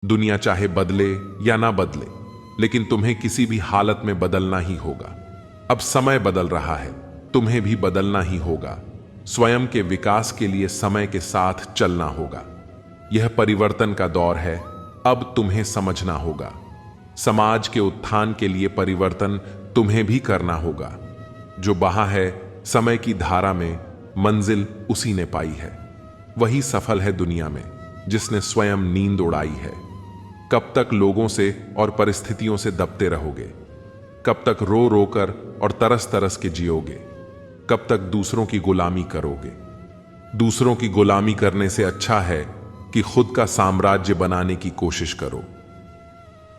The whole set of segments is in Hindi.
दुनिया चाहे बदले या ना बदले, लेकिन तुम्हें किसी भी हालत में बदलना ही होगा। अब समय बदल रहा है, तुम्हें भी बदलना ही होगा। स्वयं के विकास के लिए समय के साथ चलना होगा। यह परिवर्तन का दौर है, अब तुम्हें समझना होगा। समाज के उत्थान के लिए परिवर्तन तुम्हें भी करना होगा। जो बहा है समय की धारा में, मंजिल उसी ने पाई है। वही सफल है दुनिया में जिसने स्वयं नींद उड़ाई है। कब तक लोगों से और परिस्थितियों से दबते रहोगे? कब तक रो रो कर और तरस तरस के जियोगे? कब तक दूसरों की गुलामी करोगे? दूसरों की गुलामी करने से अच्छा है कि खुद का साम्राज्य बनाने की कोशिश करो।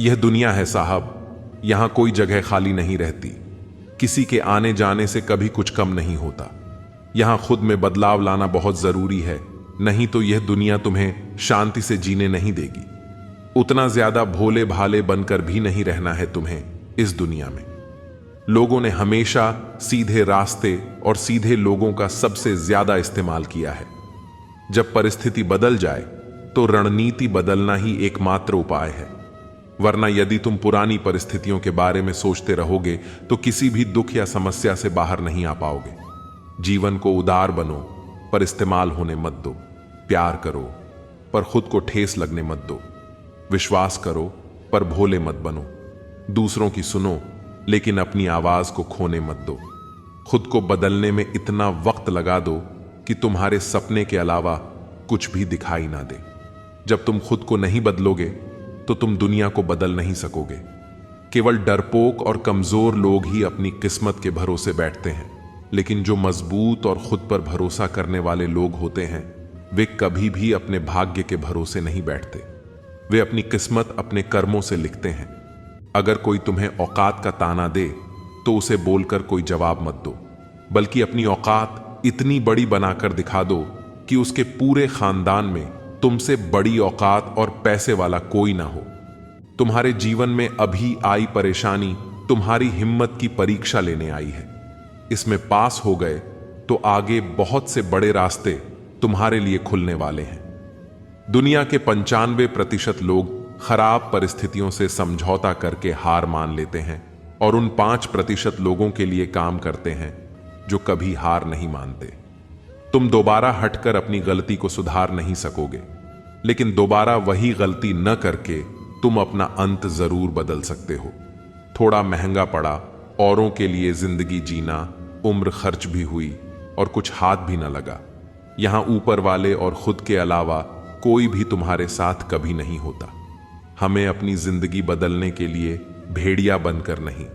यह दुनिया है साहब, यहां कोई जगह खाली नहीं रहती। किसी के आने जाने से कभी कुछ कम नहीं होता। यहां खुद में बदलाव लाना बहुत जरूरी है, नहीं तो यह दुनिया तुम्हें शांति से जीने नहीं देगी। उतना ज्यादा भोले भाले बनकर भी नहीं रहना है तुम्हें इस दुनिया में। लोगों ने हमेशा सीधे रास्ते और सीधे लोगों का सबसे ज्यादा इस्तेमाल किया है। जब परिस्थिति बदल जाए तो रणनीति बदलना ही एकमात्र उपाय है। वरना यदि तुम पुरानी परिस्थितियों के बारे में सोचते रहोगे तो किसी भी दुख या समस्या से बाहर नहीं आ पाओगे। जीवन को उदार बनो, पर इस्तेमाल होने मत दो। प्यार करो, पर खुद को ठेस लगने मत दो। विश्वास करो, पर भोले मत बनो। दूसरों की सुनो, लेकिन अपनी आवाज को खोने मत दो। खुद को बदलने में इतना वक्त लगा दो कि तुम्हारे सपने के अलावा कुछ भी दिखाई ना दे। जब तुम खुद को नहीं बदलोगे तो तुम दुनिया को बदल नहीं सकोगे। केवल डरपोक और कमजोर लोग ही अपनी किस्मत के भरोसे बैठते हैं, लेकिन जो मजबूत और खुद पर भरोसा करने वाले लोग होते हैं वे कभी भी अपने भाग्य के भरोसे नहीं बैठते। वे अपनी किस्मत अपने कर्मों से लिखते हैं। अगर कोई तुम्हें औकात का ताना दे तो उसे बोलकर कोई जवाब मत दो, बल्कि अपनी औकात इतनी बड़ी बनाकर दिखा दो कि उसके पूरे खानदान में तुमसे बड़ी औकात और पैसे वाला कोई ना हो। तुम्हारे जीवन में अभी आई परेशानी तुम्हारी हिम्मत की परीक्षा लेने आई है। इसमें पास हो गए तो आगे बहुत से बड़े रास्ते तुम्हारे लिए खुलने वाले हैं। दुनिया के 95% लोग खराब परिस्थितियों से समझौता करके हार मान लेते हैं और उन 5% लोगों के लिए काम करते हैं जो कभी हार नहीं मानते। तुम दोबारा हटकर अपनी गलती को सुधार नहीं सकोगे, लेकिन दोबारा वही गलती न करके तुम अपना अंत जरूर बदल सकते हो। थोड़ा महंगा पड़ा औरों के लिए जिंदगी जीना, उम्र खर्च भी हुई और कुछ हाथ भी न लगा। यहां ऊपर वाले और खुद के अलावा कोई भी तुम्हारे साथ कभी नहीं होता। हमें अपनी जिंदगी बदलने के लिए भेड़िया बनकर नहीं,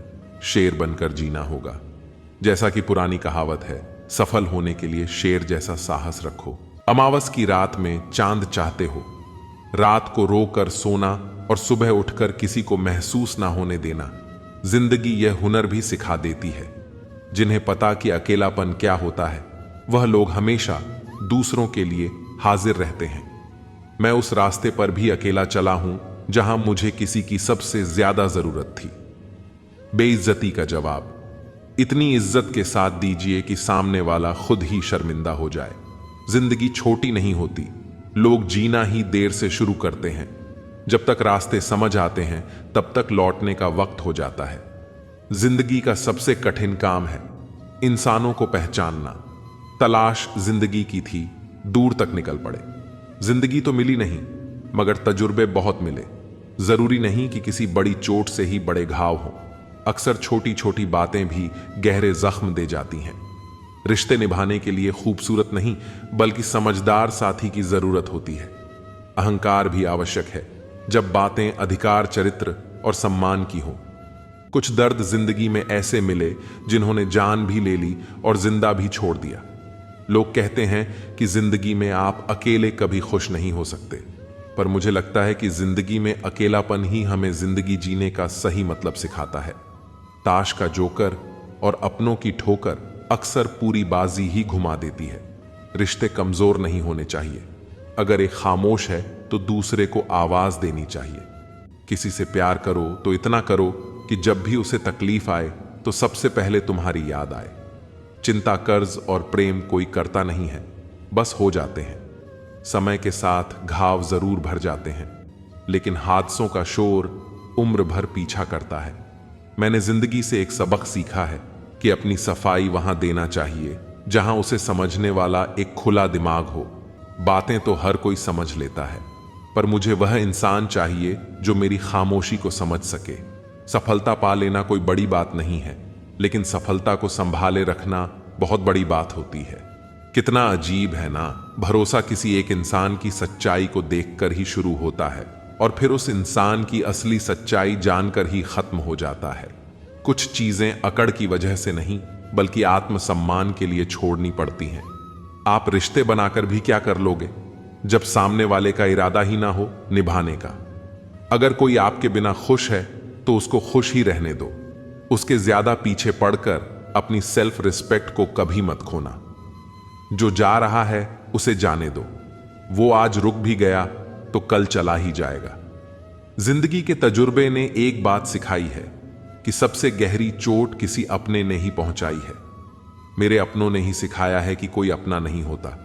शेर बनकर जीना होगा। जैसा कि पुरानी कहावत है, सफल होने के लिए शेर जैसा साहस रखो। अमावस की रात में चांद चाहते हो, रात को रोकर सोना और सुबह उठकर किसी को महसूस ना होने देना। जिंदगी यह हुनर भी सिखा देती है। जिन्हें पता कि अकेलापन क्या होता है, वह लोग हमेशा दूसरों के लिए हाजिर रहते हैं। मैं उस रास्ते पर भी अकेला चला हूं जहां मुझे किसी की सबसे ज्यादा जरूरत थी। बेइज्जती का जवाब इतनी इज्जत के साथ दीजिए कि सामने वाला खुद ही शर्मिंदा हो जाए। जिंदगी छोटी नहीं होती, लोग जीना ही देर से शुरू करते हैं। जब तक रास्ते समझ आते हैं तब तक लौटने का वक्त हो जाता है। जिंदगी का सबसे कठिन काम है इंसानों को पहचानना। तलाश जिंदगी की थी, दूर तक निकल पड़े। जिंदगी तो मिली नहीं, मगर तजुर्बे बहुत मिले। जरूरी नहीं कि किसी बड़ी चोट से ही बड़े घाव हों। अक्सर छोटी छोटी बातें भी गहरे जख्म दे जाती हैं। रिश्ते निभाने के लिए खूबसूरत नहीं बल्कि समझदार साथी की जरूरत होती है। अहंकार भी आवश्यक है जब बातें अधिकार, चरित्र और सम्मान की हों। कुछ दर्द जिंदगी में ऐसे मिले जिन्होंने जान भी ले ली और जिंदा भी छोड़ दिया। लोग कहते हैं कि जिंदगी में आप अकेले कभी खुश नहीं हो सकते, पर मुझे लगता है कि जिंदगी में अकेलापन ही हमें जिंदगी जीने का सही मतलब सिखाता है। ताश का जोकर और अपनों की ठोकर अक्सर पूरी बाजी ही घुमा देती है। रिश्ते कमजोर नहीं होने चाहिए। अगर एक खामोश है तो दूसरे को आवाज देनी चाहिए। किसी से प्यार करो तो इतना करो कि जब भी उसे तकलीफ आए तो सबसे पहले तुम्हारी याद आए। चिंता, कर्ज और प्रेम कोई करता नहीं है, बस हो जाते हैं। समय के साथ घाव जरूर भर जाते हैं, लेकिन हादसों का शोर उम्र भर पीछा करता है। मैंने जिंदगी से एक सबक सीखा है कि अपनी सफाई वहां देना चाहिए जहां उसे समझने वाला एक खुला दिमाग हो। बातें तो हर कोई समझ लेता है, पर मुझे वह इंसान चाहिए जो मेरी खामोशी को समझ सके। सफलता पा लेना कोई बड़ी बात नहीं है, लेकिन सफलता को संभाले रखना बहुत बड़ी बात होती है। कितना अजीब है ना, भरोसा किसी एक इंसान की सच्चाई को देखकर ही शुरू होता है और फिर उस इंसान की असली सच्चाई जानकर ही खत्म हो जाता है। कुछ चीजें अकड़ की वजह से नहीं, बल्कि आत्मसम्मान के लिए छोड़नी पड़ती हैं। आप रिश्ते बनाकर भी क्या कर लोगे जब सामने वाले का इरादा ही ना हो निभाने का। अगर कोई आपके बिना खुश है तो उसको खुश ही रहने दो। उसके ज्यादा पीछे पड़कर अपनी सेल्फ रिस्पेक्ट को कभी मत खोना। जो जा रहा है उसे जाने दो, वो आज रुक भी गया तो कल चला ही जाएगा। जिंदगी के तजुर्बे ने एक बात सिखाई है कि सबसे गहरी चोट किसी अपने ने ही पहुंचाई है। मेरे अपनों ने ही सिखाया है कि कोई अपना नहीं होता।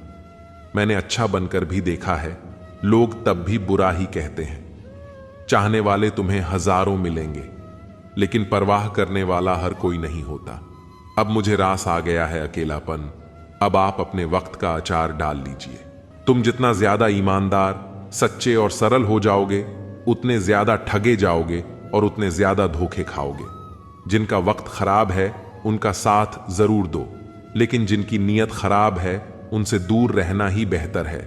मैंने अच्छा बनकर भी देखा है, लोग तब भी बुरा ही कहते हैं। चाहने वाले तुम्हें हजारों मिलेंगे, लेकिन परवाह करने वाला हर कोई नहीं होता। अब मुझे रास आ गया है अकेलापन। अब आप अपने वक्त का अचार डाल लीजिए। तुम जितना ज्यादा ईमानदार, सच्चे और सरल हो जाओगे, उतने ज्यादा ठगे जाओगे और उतने ज्यादा धोखे खाओगे। जिनका वक्त खराब है उनका साथ जरूर दो, लेकिन जिनकी नीयत खराब है उनसे दूर रहना ही बेहतर है।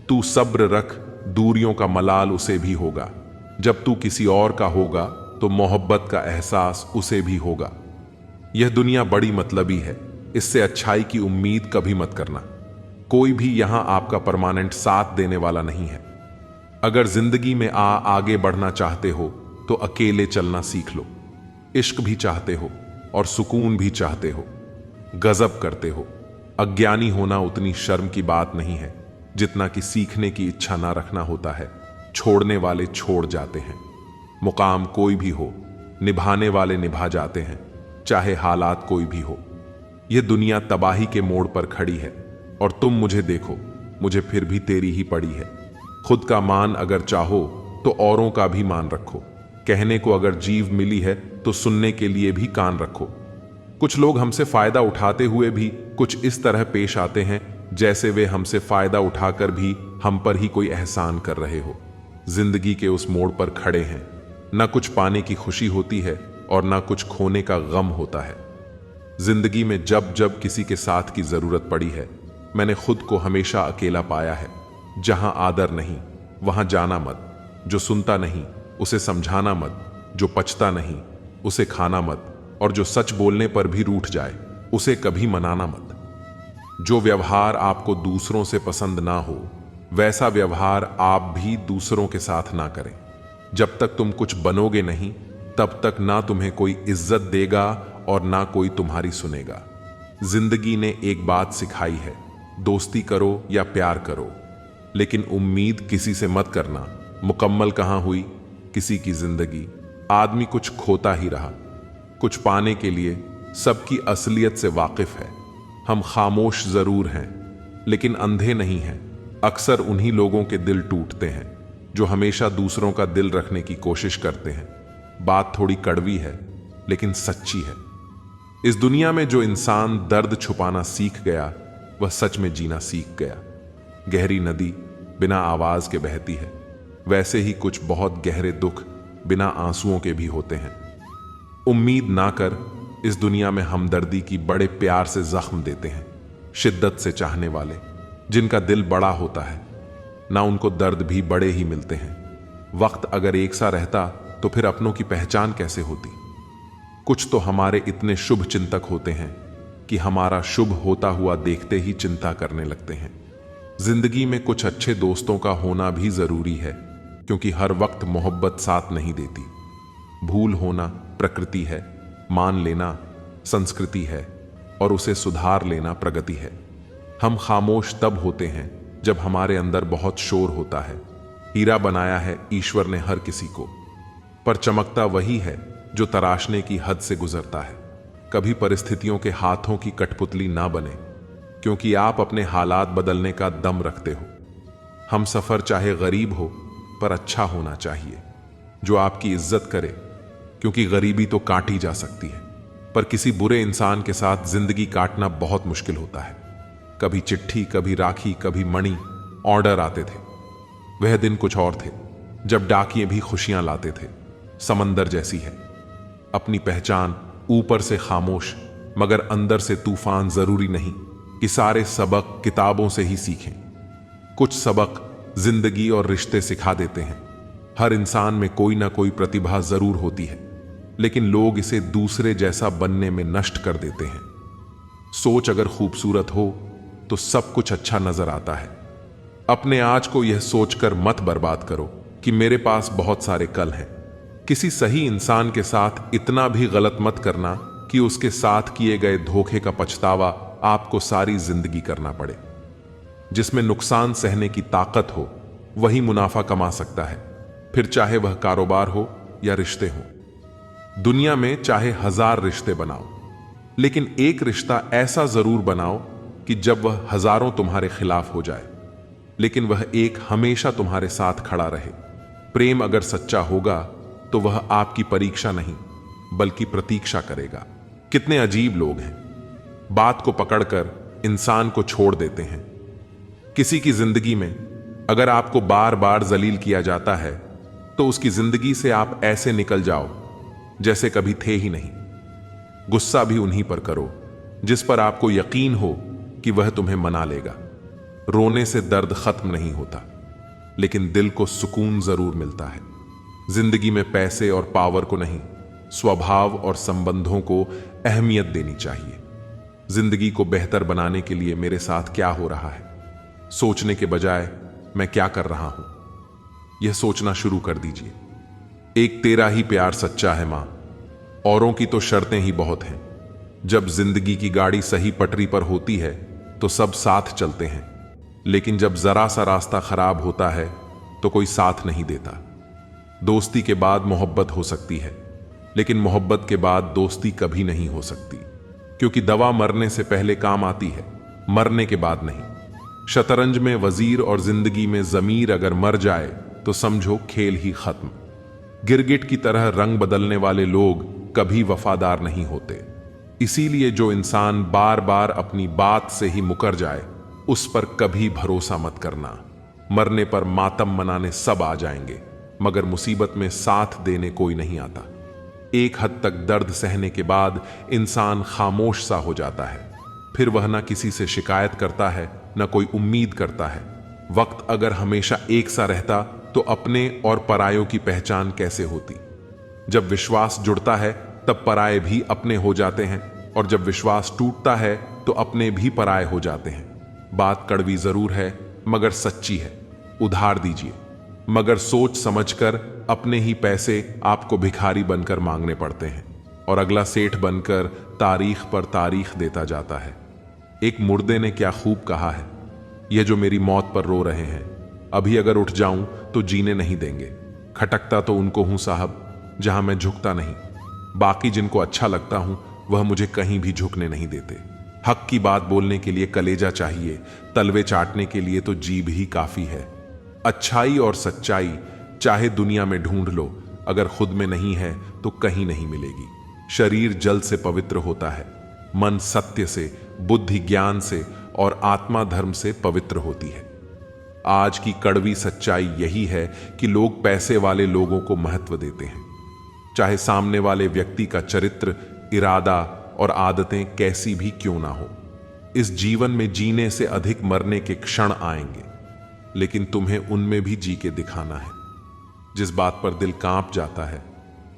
तू सब्र रख, दूरियों का मलाल उसे भी होगा। जब तू किसी और का होगा तो मोहब्बत का एहसास उसे भी होगा। यह दुनिया बड़ी मतलबी है, इससे अच्छाई की उम्मीद कभी मत करना। कोई भी यहां आपका परमानेंट साथ देने वाला नहीं है। अगर जिंदगी में आगे बढ़ना चाहते हो तो अकेले चलना सीख लो। इश्क भी चाहते हो और सुकून भी चाहते हो, गजब करते हो। अज्ञानी होना उतनी शर्म की बात नहीं है जितना कि सीखने की इच्छा ना रखना होता है। छोड़ने वाले छोड़ जाते हैं। मुकाम कोई भी हो, निभाने वाले निभा जाते हैं, चाहे हालात कोई भी हो। यह दुनिया तबाही के मोड़ पर खड़ी है और तुम मुझे देखो, मुझे फिर भी तेरी ही पड़ी है। खुद का मान अगर चाहो तो औरों का भी मान रखो। कहने को अगर जीव मिली है तो सुनने के लिए भी कान रखो। कुछ लोग हमसे फायदा उठाते हुए भी कुछ इस तरह पेश आते हैं जैसे वे हमसे फायदा उठाकर भी हम पर ही कोई एहसान कर रहे हो। जिंदगी के उस मोड़ पर खड़े हैं, ना कुछ पाने की खुशी होती है और ना कुछ खोने का गम होता है। जिंदगी में जब जब किसी के साथ की जरूरत पड़ी है, मैंने खुद को हमेशा अकेला पाया है। जहां आदर नहीं वहां जाना मत। जो सुनता नहीं उसे समझाना मत। जो पचता नहीं उसे खाना मत। और जो सच बोलने पर भी रूठ जाए उसे कभी मनाना मत। जो व्यवहार आपको दूसरों से पसंद ना हो, वैसा व्यवहार आप भी दूसरों के साथ ना करें। जब तक तुम कुछ बनोगे नहीं, तब तक ना तुम्हें कोई इज्जत देगा और ना कोई तुम्हारी सुनेगा। जिंदगी ने एक बात सिखाई है, दोस्ती करो या प्यार करो, लेकिन उम्मीद किसी से मत करना। मुकम्मल कहां हुई किसी की जिंदगी, आदमी कुछ खोता ही रहा। कुछ पाने के लिए सबकी असलियत से वाकिफ है। हम खामोश जरूर हैं, लेकिन अंधे नहीं हैं। अक्सर उन्हीं लोगों के दिल टूटते हैं जो हमेशा दूसरों का दिल रखने की कोशिश करते हैं। बात थोड़ी कड़वी है, लेकिन सच्ची है। इस दुनिया में जो इंसान दर्द छुपाना सीख गया, वह सच में जीना सीख गया। गहरी नदी बिना आवाज के बहती है, वैसे ही कुछ बहुत गहरे दुख बिना आंसुओं के भी होते हैं। उम्मीद ना कर, इस दुनिया में हमदर्दी की बड़े प्यार से जख्म देते हैं। शिद्दत से चाहने वाले, जिनका दिल बड़ा होता है, ना उनको दर्द भी बड़े ही मिलते हैं। वक्त अगर एक सा रहता तो फिर अपनों की पहचान कैसे होती। कुछ तो हमारे इतने शुभ चिंतक होते हैं कि हमारा शुभ होता हुआ देखते ही चिंता करने लगते हैं। जिंदगी में कुछ अच्छे दोस्तों का होना भी जरूरी है, क्योंकि हर वक्त मोहब्बत साथ नहीं देती। भूल होना प्रकृति है, मान लेना संस्कृति है और उसे सुधार लेना प्रगति है। हम खामोश तब होते हैं जब हमारे अंदर बहुत शोर होता है। हीरा बनाया है ईश्वर ने हर किसी को, पर चमकता वही है जो तराशने की हद से गुजरता है। कभी परिस्थितियों के हाथों की कठपुतली ना बने, क्योंकि आप अपने हालात बदलने का दम रखते हो। हम सफर चाहे गरीब हो, पर अच्छा होना चाहिए, जो आपकी इज्जत करे, क्योंकि गरीबी तो काटी जा सकती है, पर किसी बुरे इंसान के साथ जिंदगी काटना बहुत मुश्किल होता है। कभी चिट्ठी, कभी राखी, कभी मणि, ऑर्डर आते थे। वह दिन कुछ और थे जब डाकिये भी खुशियां लाते थे। समंदर जैसी है अपनी पहचान, ऊपर से खामोश मगर अंदर से तूफान। जरूरी नहीं कि सारे सबक किताबों से ही सीखें, कुछ सबक जिंदगी और रिश्ते सिखा देते हैं। हर इंसान में कोई ना कोई प्रतिभा जरूर होती है, लेकिन लोग इसे दूसरे जैसा बनने में नष्ट कर देते हैं। सोच अगर खूबसूरत हो तो सब कुछ अच्छा नजर आता है। अपने आज को यह सोचकर मत बर्बाद करो कि मेरे पास बहुत सारे कल हैं। किसी सही इंसान के साथ इतना भी गलत मत करना कि उसके साथ किए गए धोखे का पछतावा आपको सारी जिंदगी करना पड़े। जिसमें नुकसान सहने की ताकत हो वही मुनाफा कमा सकता है, फिर चाहे वह कारोबार हो या रिश्ते हो। दुनिया में चाहे 1000 रिश्ते बनाओ, लेकिन एक रिश्ता ऐसा जरूर बनाओ कि जब वह हजारों तुम्हारे खिलाफ हो जाए, लेकिन वह एक हमेशा तुम्हारे साथ खड़ा रहे। प्रेम अगर सच्चा होगा तो वह आपकी परीक्षा नहीं बल्कि प्रतीक्षा करेगा। कितने अजीब लोग हैं, बात को पकड़कर इंसान को छोड़ देते हैं। किसी की जिंदगी में अगर आपको बार बार जलील किया जाता है तो उसकी जिंदगी से आप ऐसे निकल जाओ जैसे कभी थे ही नहीं। गुस्सा भी उन्हीं पर करो जिस पर आपको यकीन हो कि वह तुम्हें मना लेगा। रोने से दर्द खत्म नहीं होता, लेकिन दिल को सुकून जरूर मिलता है। जिंदगी में पैसे और पावर को नहीं, स्वभाव और संबंधों को अहमियत देनी चाहिए। जिंदगी को बेहतर बनाने के लिए मेरे साथ क्या हो रहा है सोचने के बजाय मैं क्या कर रहा हूं, यह सोचना शुरू कर दीजिए। एक तेरा ही प्यार सच्चा है मां, औरों की तो शर्तें ही बहुत हैं। जब जिंदगी की गाड़ी सही पटरी पर होती है तो सब साथ चलते हैं, लेकिन जब जरा सा रास्ता खराब होता है तो कोई साथ नहीं देता। दोस्ती के बाद मोहब्बत हो सकती है, लेकिन मोहब्बत के बाद दोस्ती कभी नहीं हो सकती, क्योंकि दवा मरने से पहले काम आती है, मरने के बाद नहीं। शतरंज में वजीर और जिंदगी में जमीर अगर मर जाए तो समझो खेल ही खत्म। गिरगिट की तरह रंग बदलने वाले लोग कभी वफादार नहीं होते। इसीलिए जो इंसान बार बार अपनी बात से ही मुकर जाए उस पर कभी भरोसा मत करना। मरने पर मातम मनाने सब आ जाएंगे, मगर मुसीबत में साथ देने कोई नहीं आता। एक हद तक दर्द सहने के बाद इंसान खामोश सा हो जाता है, फिर वह ना किसी से शिकायत करता है न कोई उम्मीद करता है। वक्त अगर हमेशा एक सा रहता तो अपने और परायों की पहचान कैसे होती। जब विश्वास जुड़ता है तब पराये भी अपने हो जाते हैं, और जब विश्वास टूटता है तो अपने भी पराये हो जाते हैं। बात कड़वी जरूर है मगर सच्ची है। उधार दीजिए, मगर सोच समझकर। अपने ही पैसे आपको भिखारी बनकर मांगने पड़ते हैं, और अगला सेठ बनकर तारीख पर तारीख देता जाता है। एक मुर्दे ने क्या खूब कहा है, यह जो मेरी मौत पर रो रहे हैं, अभी अगर उठ जाऊं तो जीने नहीं देंगे। खटकता तो उनको हूं साहब जहां मैं झुकता नहीं। बाकी जिनको अच्छा लगता हूं वह मुझे कहीं भी झुकने नहीं देते। हक की बात बोलने के लिए कलेजा चाहिए, तलवे चाटने के लिए तो जीभ ही काफी है। अच्छाई और सच्चाई चाहे दुनिया में ढूंढ लो, अगर खुद में नहीं है तो कहीं नहीं मिलेगी। शरीर जल से पवित्र होता है, मन सत्य से, बुद्धि ज्ञान से और आत्मा धर्म से पवित्र होती है। आज की कड़वी सच्चाई यही है कि लोग पैसे वाले लोगों को महत्व देते हैं, चाहे सामने वाले व्यक्ति का चरित्र, इरादा और आदतें कैसी भी क्यों ना हो। इस जीवन में जीने से अधिक मरने के क्षण आएंगे, लेकिन तुम्हें उनमें भी जी के दिखाना है। जिस बात पर दिल कांप जाता है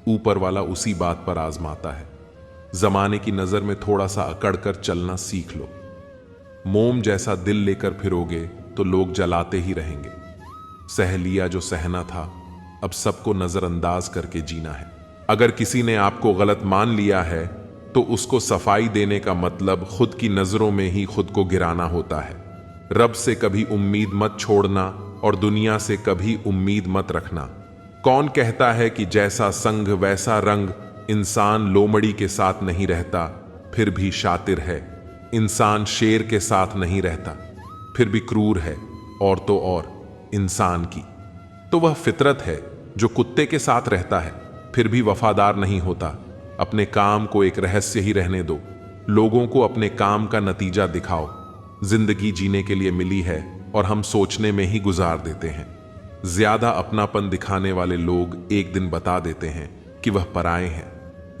ऊपर वाला उसी बात पर आजमाता है। जमाने की नजर में थोड़ा सा अकड़ कर चलना सीख लो। मोम जैसा दिल लेकर फिरोगे तो लोग जलाते ही रहेंगे। सह लिया जो सहना था, अब सबको नजरअंदाज करके जीना है। अगर किसी ने आपको गलत मान लिया है तो उसको सफाई देने का मतलब खुद की नजरों में ही खुद को गिराना होता है। रब से कभी उम्मीद मत छोड़ना और दुनिया से कभी उम्मीद मत रखना। कौन कहता है कि जैसा संग वैसा रंग, इंसान लोमड़ी के साथ नहीं रहता फिर भी शातिर है। इंसान शेर के साथ नहीं रहता फिर भी क्रूर है, और तो और इंसान की तो वह फितरत है जो कुत्ते के साथ रहता है फिर भी वफादार नहीं होता। अपने काम को एक रहस्य ही रहने दो। लोगों को अपने काम का नतीजा दिखाओ। जिंदगी जीने के लिए मिली है और हम सोचने में ही गुजार देते हैं। ज्यादा अपनापन दिखाने वाले लोग एक दिन बता देते हैं कि वह पराए हैं।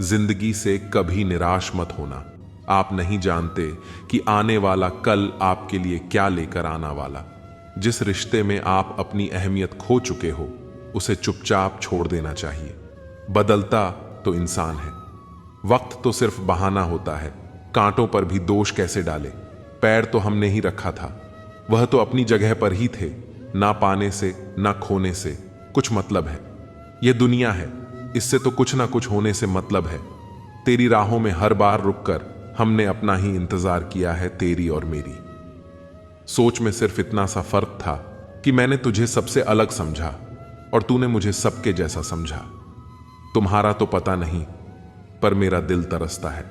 जिंदगी से कभी निराश मत होना। आप नहीं जानते कि आने वाला कल आपके लिए क्या लेकर आना वाला। जिस रिश्ते में आप अपनी अहमियत खो चुके हो उसे चुपचाप छोड़ देना चाहिए। बदलता तो इंसान है। वक्त तो सिर्फ बहाना होता है। कांटों पर भी दोष कैसे डाले। पैर तो हमने ही रखा था, वह तो अपनी जगह पर ही थे। ना पाने से ना खोने से कुछ मतलब है। यह दुनिया है, इससे तो कुछ ना कुछ होने से मतलब है। तेरी राहों में हर बार रुककर हमने अपना ही इंतजार किया है, तेरी और मेरी। सोच में सिर्फ इतना सा फर्क था कि मैंने तुझे सबसे अलग समझा और तूने मुझे सबके जैसा समझा। तुम्हारा तो पता नहीं, पर मेरा दिल तरसता है।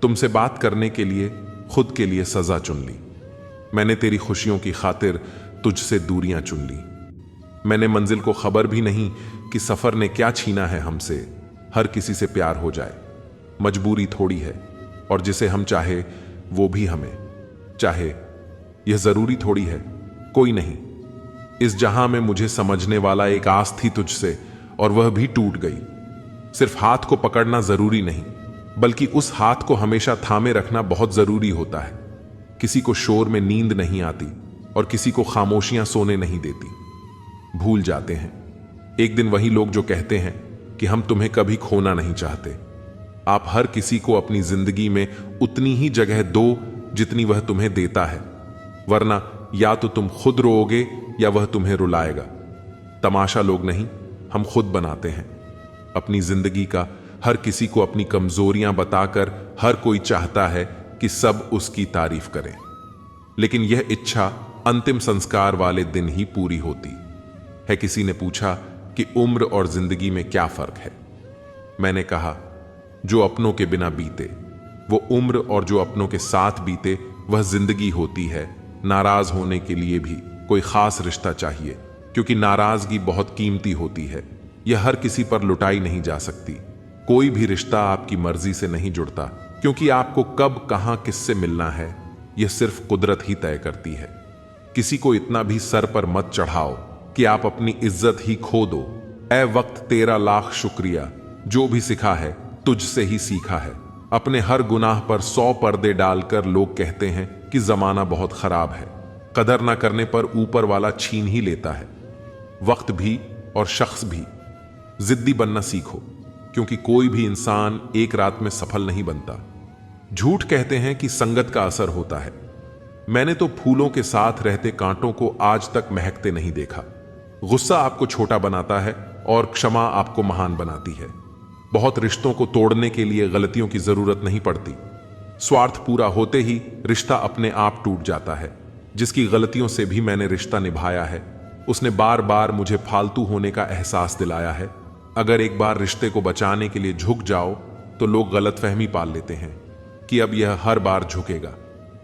तुमसे बात करने के लिए खुद के लिए सजा चुन ली। मैंने तेरी खुशियों की खातिर तुझसे दूरियां चुन ली। मैंने मंजिल को खबर भी नहीं कि सफर ने क्या छीना है हमसे। हर किसी से प्यार हो जाए मजबूरी थोड़ी है, और जिसे हम चाहे वो भी हमें चाहे, यह जरूरी थोड़ी है। कोई नहीं, इस जहां में मुझे समझने वाला एक आस थी तुझसे, और वह भी टूट गई। सिर्फ हाथ को पकड़ना जरूरी नहीं, बल्कि उस हाथ को हमेशा थामे रखना बहुत जरूरी होता है। किसी को शोर में नींद नहीं आती और किसी को खामोशियां सोने नहीं देती। भूल जाते हैं एक दिन वही लोग जो कहते हैं कि हम तुम्हें कभी खोना नहीं चाहते। आप हर किसी को अपनी जिंदगी में उतनी ही जगह दो जितनी वह तुम्हें देता है, वरना या तो तुम खुद रोओगे या वह तुम्हें रुलाएगा। तमाशा लोग नहीं, हम खुद बनाते हैं अपनी जिंदगी का। हर किसी को अपनी कमजोरियां बताकर हर कोई चाहता है कि सब उसकी तारीफ करें, लेकिन यह इच्छा अंतिम संस्कार वाले दिन ही पूरी होती है। किसी ने पूछा कि उम्र और जिंदगी में क्या फर्क है। मैंने कहा, जो अपनों के बिना बीते वो उम्र, और जो अपनों के साथ बीते वह जिंदगी होती है। नाराज होने के लिए भी कोई खास रिश्ता चाहिए, क्योंकि नाराजगी बहुत कीमती होती है। यह हर किसी पर लुटाई नहीं जा सकती। कोई भी रिश्ता आपकी मर्जी से नहीं जुड़ता, क्योंकि आपको कब कहां किससे मिलना है यह सिर्फ कुदरत ही तय करती है। किसी को इतना भी सर पर मत चढ़ाओ कि आप अपनी इज्जत ही खो दो। ऐ वक्त तेरा लाख शुक्रिया, जो भी सिखा है तुझसे ही सीखा है। अपने हर गुनाह पर 100 पर्दे डालकर लोग कहते हैं कि जमाना बहुत खराब है। कदर ना करने पर ऊपर वाला छीन ही लेता है। वक्त भी और शख्स भी। जिद्दी बनना सीखो, क्योंकि कोई भी इंसान एक रात में सफल नहीं बनता। झूठ कहते हैं कि संगत का असर होता है। मैंने तो फूलों के साथ रहते कांटों को आज तक महकते नहीं देखा। गुस्सा आपको छोटा बनाता है और क्षमा आपको महान बनाती है। बहुत रिश्तों को तोड़ने के लिए गलतियों की जरूरत नहीं पड़ती। स्वार्थ पूरा होते ही रिश्ता अपने आप टूट जाता है। जिसकी गलतियों से भी मैंने रिश्ता निभाया है, उसने बार बार मुझे फालतू होने का एहसास दिलाया है। अगर एक बार रिश्ते को बचाने के लिए झुक जाओ तो लोग गलतफहमी पाल लेते हैं कि अब यह हर बार झुकेगा।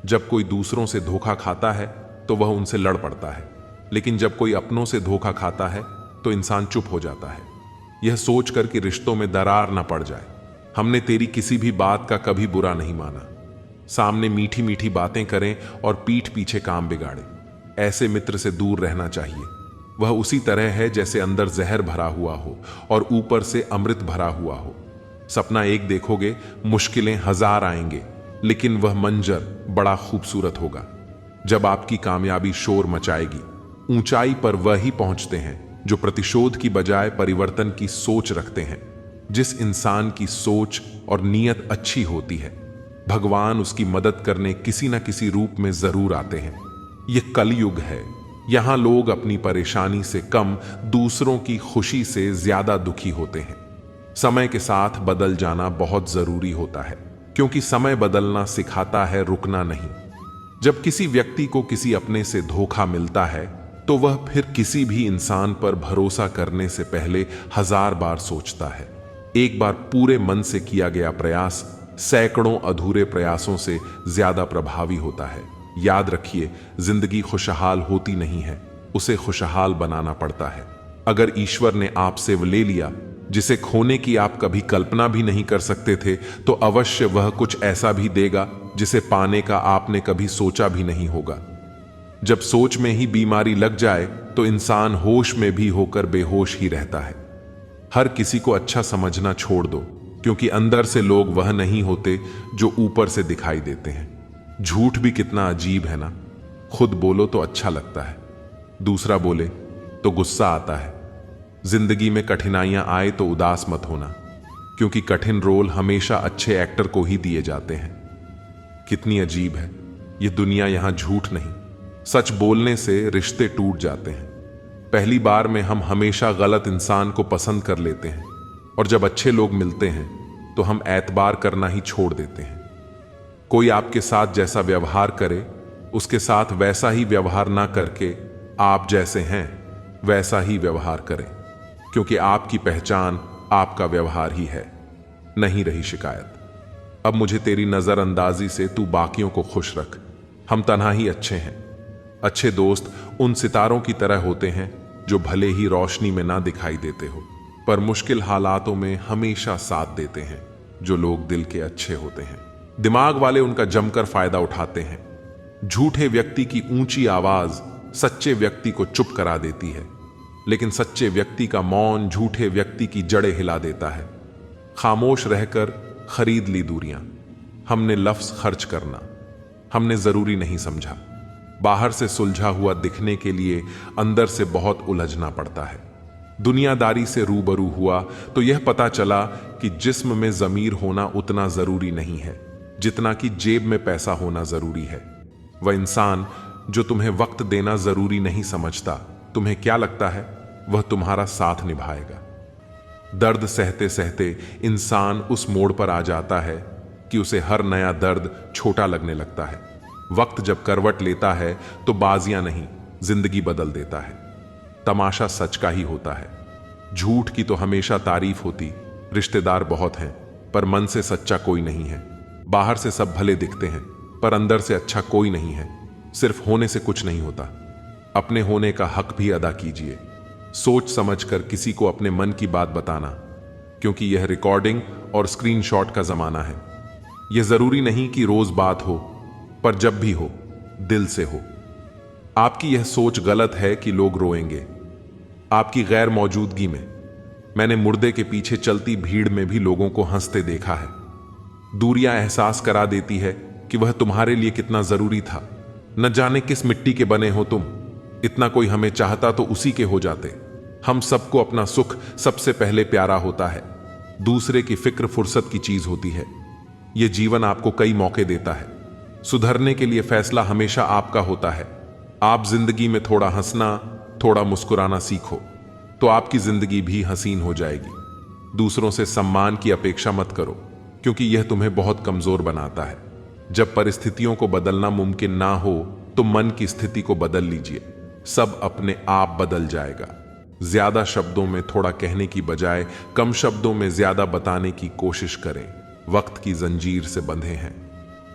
जब कोई दूसरों से धोखा खाता है तो वह उनसे लड़ पड़ता है, लेकिन जब कोई अपनों से धोखा खाता है तो इंसान चुप हो जाता है, यह सोचकर कि रिश्तों में दरार न पड़ जाए। हमने तेरी किसी भी बात का कभी बुरा नहीं माना। सामने मीठी मीठी बातें करें और पीठ पीछे काम बिगाड़े, ऐसे मित्र से दूर रहना चाहिए। वह उसी तरह है जैसे अंदर जहर भरा हुआ हो और ऊपर से अमृत भरा हुआ हो। सपना एक देखोगे, मुश्किलें 1000 आएंगे, लेकिन वह मंजर बड़ा खूबसूरत होगा। जब आपकी कामयाबी शोर मचाएगी, ऊंचाई पर वही पहुंचते हैं जो प्रतिशोध की बजाय परिवर्तन की सोच रखते हैं। जिस इंसान की सोच और नीयत अच्छी होती है, भगवान उसकी मदद करने किसी न किसी रूप में जरूर आते हैं। यह कलयुग है। यहां लोग अपनी परेशानी से कम दूसरों की खुशी से ज्यादा दुखी होते हैं। समय के साथ बदल जाना बहुत जरूरी होता है, क्योंकि समय बदलना सिखाता है रुकना नहीं। जब किसी व्यक्ति को किसी अपने से धोखा मिलता है तो वह फिर किसी भी इंसान पर भरोसा करने से पहले 1000 बार सोचता है। एक बार पूरे मन से किया गया प्रयास सैकड़ों अधूरे प्रयासों से ज्यादा प्रभावी होता है। याद रखिए, जिंदगी खुशहाल होती नहीं है, उसे खुशहाल बनाना पड़ता है। अगर ईश्वर ने आपसे वो ले लिया जिसे खोने की आप कभी कल्पना भी नहीं कर सकते थे, तो अवश्य वह कुछ ऐसा भी देगा जिसे पाने का आपने कभी सोचा भी नहीं होगा। जब सोच में ही बीमारी लग जाए तो इंसान होश में भी होकर बेहोश ही रहता है। हर किसी को अच्छा समझना छोड़ दो, क्योंकि अंदर से लोग वह नहीं होते जो ऊपर से दिखाई देते हैं। झूठ भी कितना अजीब है ना। खुद बोलो तो अच्छा लगता है, दूसरा बोले तो गुस्सा आता है। जिंदगी में कठिनाइयां आए तो उदास मत होना, क्योंकि कठिन रोल हमेशा अच्छे एक्टर को ही दिए जाते हैं। कितनी अजीब है ये दुनिया। यहां झूठ नहीं, सच बोलने से रिश्ते टूट जाते हैं। पहली बार में हम हमेशा गलत इंसान को पसंद कर लेते हैं, और जब अच्छे लोग मिलते हैं तो हम एतबार करना ही छोड़ देते हैं। कोई आपके साथ जैसा व्यवहार करे, उसके साथ वैसा ही व्यवहार ना करके आप जैसे हैं वैसा ही व्यवहार करें, क्योंकि आपकी पहचान आपका व्यवहार ही है। नहीं रही शिकायत। अब मुझे तेरी नजरअंदाजी से तू बाकियों को खुश रख। हम तन्हा ही अच्छे हैं। अच्छे दोस्त उन सितारों की तरह होते हैं जो भले ही रोशनी में ना दिखाई देते हो, पर मुश्किल हालातों में हमेशा साथ देते हैं। जो लोग दिल के अच्छे होते हैं, दिमाग वाले उनका जमकर फायदा उठाते हैं। झूठे व्यक्ति की ऊंची आवाज सच्चे व्यक्ति को चुप करा देती है, लेकिन सच्चे व्यक्ति का मौन झूठे व्यक्ति की जड़ें हिला देता है। खामोश रहकर खरीद ली दूरियां। हमने लफ्ज खर्च करना हमने जरूरी नहीं समझा। बाहर से सुलझा हुआ दिखने के लिए अंदर से बहुत उलझना पड़ता है। दुनियादारी से रूबरू हुआ तो यह पता चला कि जिस्म में जमीर होना उतना जरूरी नहीं है जितना कि जेब में पैसा होना जरूरी है। वह इंसान जो तुम्हें वक्त देना जरूरी नहीं समझता, तुम्हें क्या लगता है वह तुम्हारा साथ निभाएगा। दर्द सहते सहते इंसान उस मोड़ पर आ जाता है कि उसे हर नया दर्द छोटा लगने लगता है। वक्त जब करवट लेता है तो बाजियां नहीं, जिंदगी बदल देता है। तमाशा सच का ही होता है। झूठ की तो हमेशा तारीफ होती। रिश्तेदार बहुत हैं, पर मन से सच्चा कोई नहीं है। बाहर से सब भले दिखते हैं, पर अंदर से अच्छा कोई नहीं है। सिर्फ होने से कुछ नहीं होता। अपने होने का हक भी अदा कीजिए। सोच समझकर किसी को अपने मन की बात बताना, क्योंकि यह रिकॉर्डिंग और स्क्रीनशॉट का जमाना है। यह जरूरी नहीं कि रोज बात हो, पर जब भी हो दिल से हो। आपकी यह सोच गलत है कि लोग रोएंगे आपकी गैर मौजूदगी में। मैंने मुर्दे के पीछे चलती भीड़ में भी लोगों को हंसते देखा है। दूरियां एहसास करा देती है कि वह तुम्हारे लिए कितना जरूरी था। न जाने किस मिट्टी के बने हो तुम। इतना कोई हमें चाहता तो उसी के हो जाते। हम सबको अपना सुख सबसे पहले प्यारा होता है। दूसरे की फिक्र फुर्सत की चीज होती है। यह जीवन आपको कई मौके देता है। सुधरने के लिए फैसला हमेशा आपका होता है। आप जिंदगी में थोड़ा हंसना, थोड़ा मुस्कुराना सीखो, तो आपकी जिंदगी भी हसीन हो जाएगी। दूसरों से सम्मान की अपेक्षा मत करो, क्योंकि यह तुम्हें बहुत कमजोर बनाता है। जब परिस्थितियों को बदलना मुमकिन ना हो तो मन की स्थिति को बदल लीजिए। सब अपने आप बदल जाएगा। ज्यादा शब्दों में थोड़ा कहने की बजाय कम शब्दों में ज्यादा बताने की कोशिश करें। वक्त की जंजीर से बंधे हैं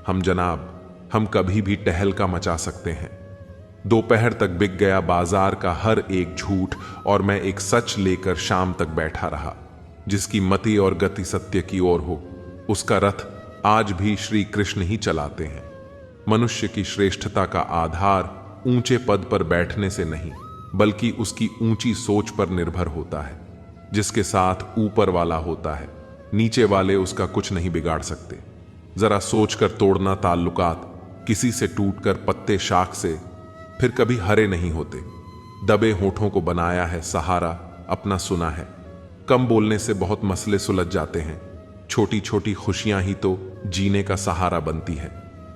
हम जनाब। हम कभी भी टहलका मचा सकते हैं। दोपहर तक बिक गया बाजार का हर एक झूठ, और मैं एक सच लेकर शाम तक बैठा रहा। जिसकी मति और गति सत्य की ओर हो, उसका रथ आज भी श्री कृष्ण ही चलाते हैं। मनुष्य की श्रेष्ठता का आधार ऊंचे पद पर बैठने से नहीं, बल्कि उसकी ऊंची सोच पर निर्भर होता है। जिसके साथ ऊपर वाला होता है, नीचे वाले उसका कुछ नहीं बिगाड़ सकते। जरा सोचकर तोड़ना ताल्लुकात, किसी से टूटकर पत्ते शाख से फिर कभी हरे नहीं होते। दबे होठों को बनाया है सहारा, अपना सुना है। कम बोलने से बहुत मसले सुलझ जाते हैं। छोटी छोटी खुशियां ही तो जीने का सहारा बनती है।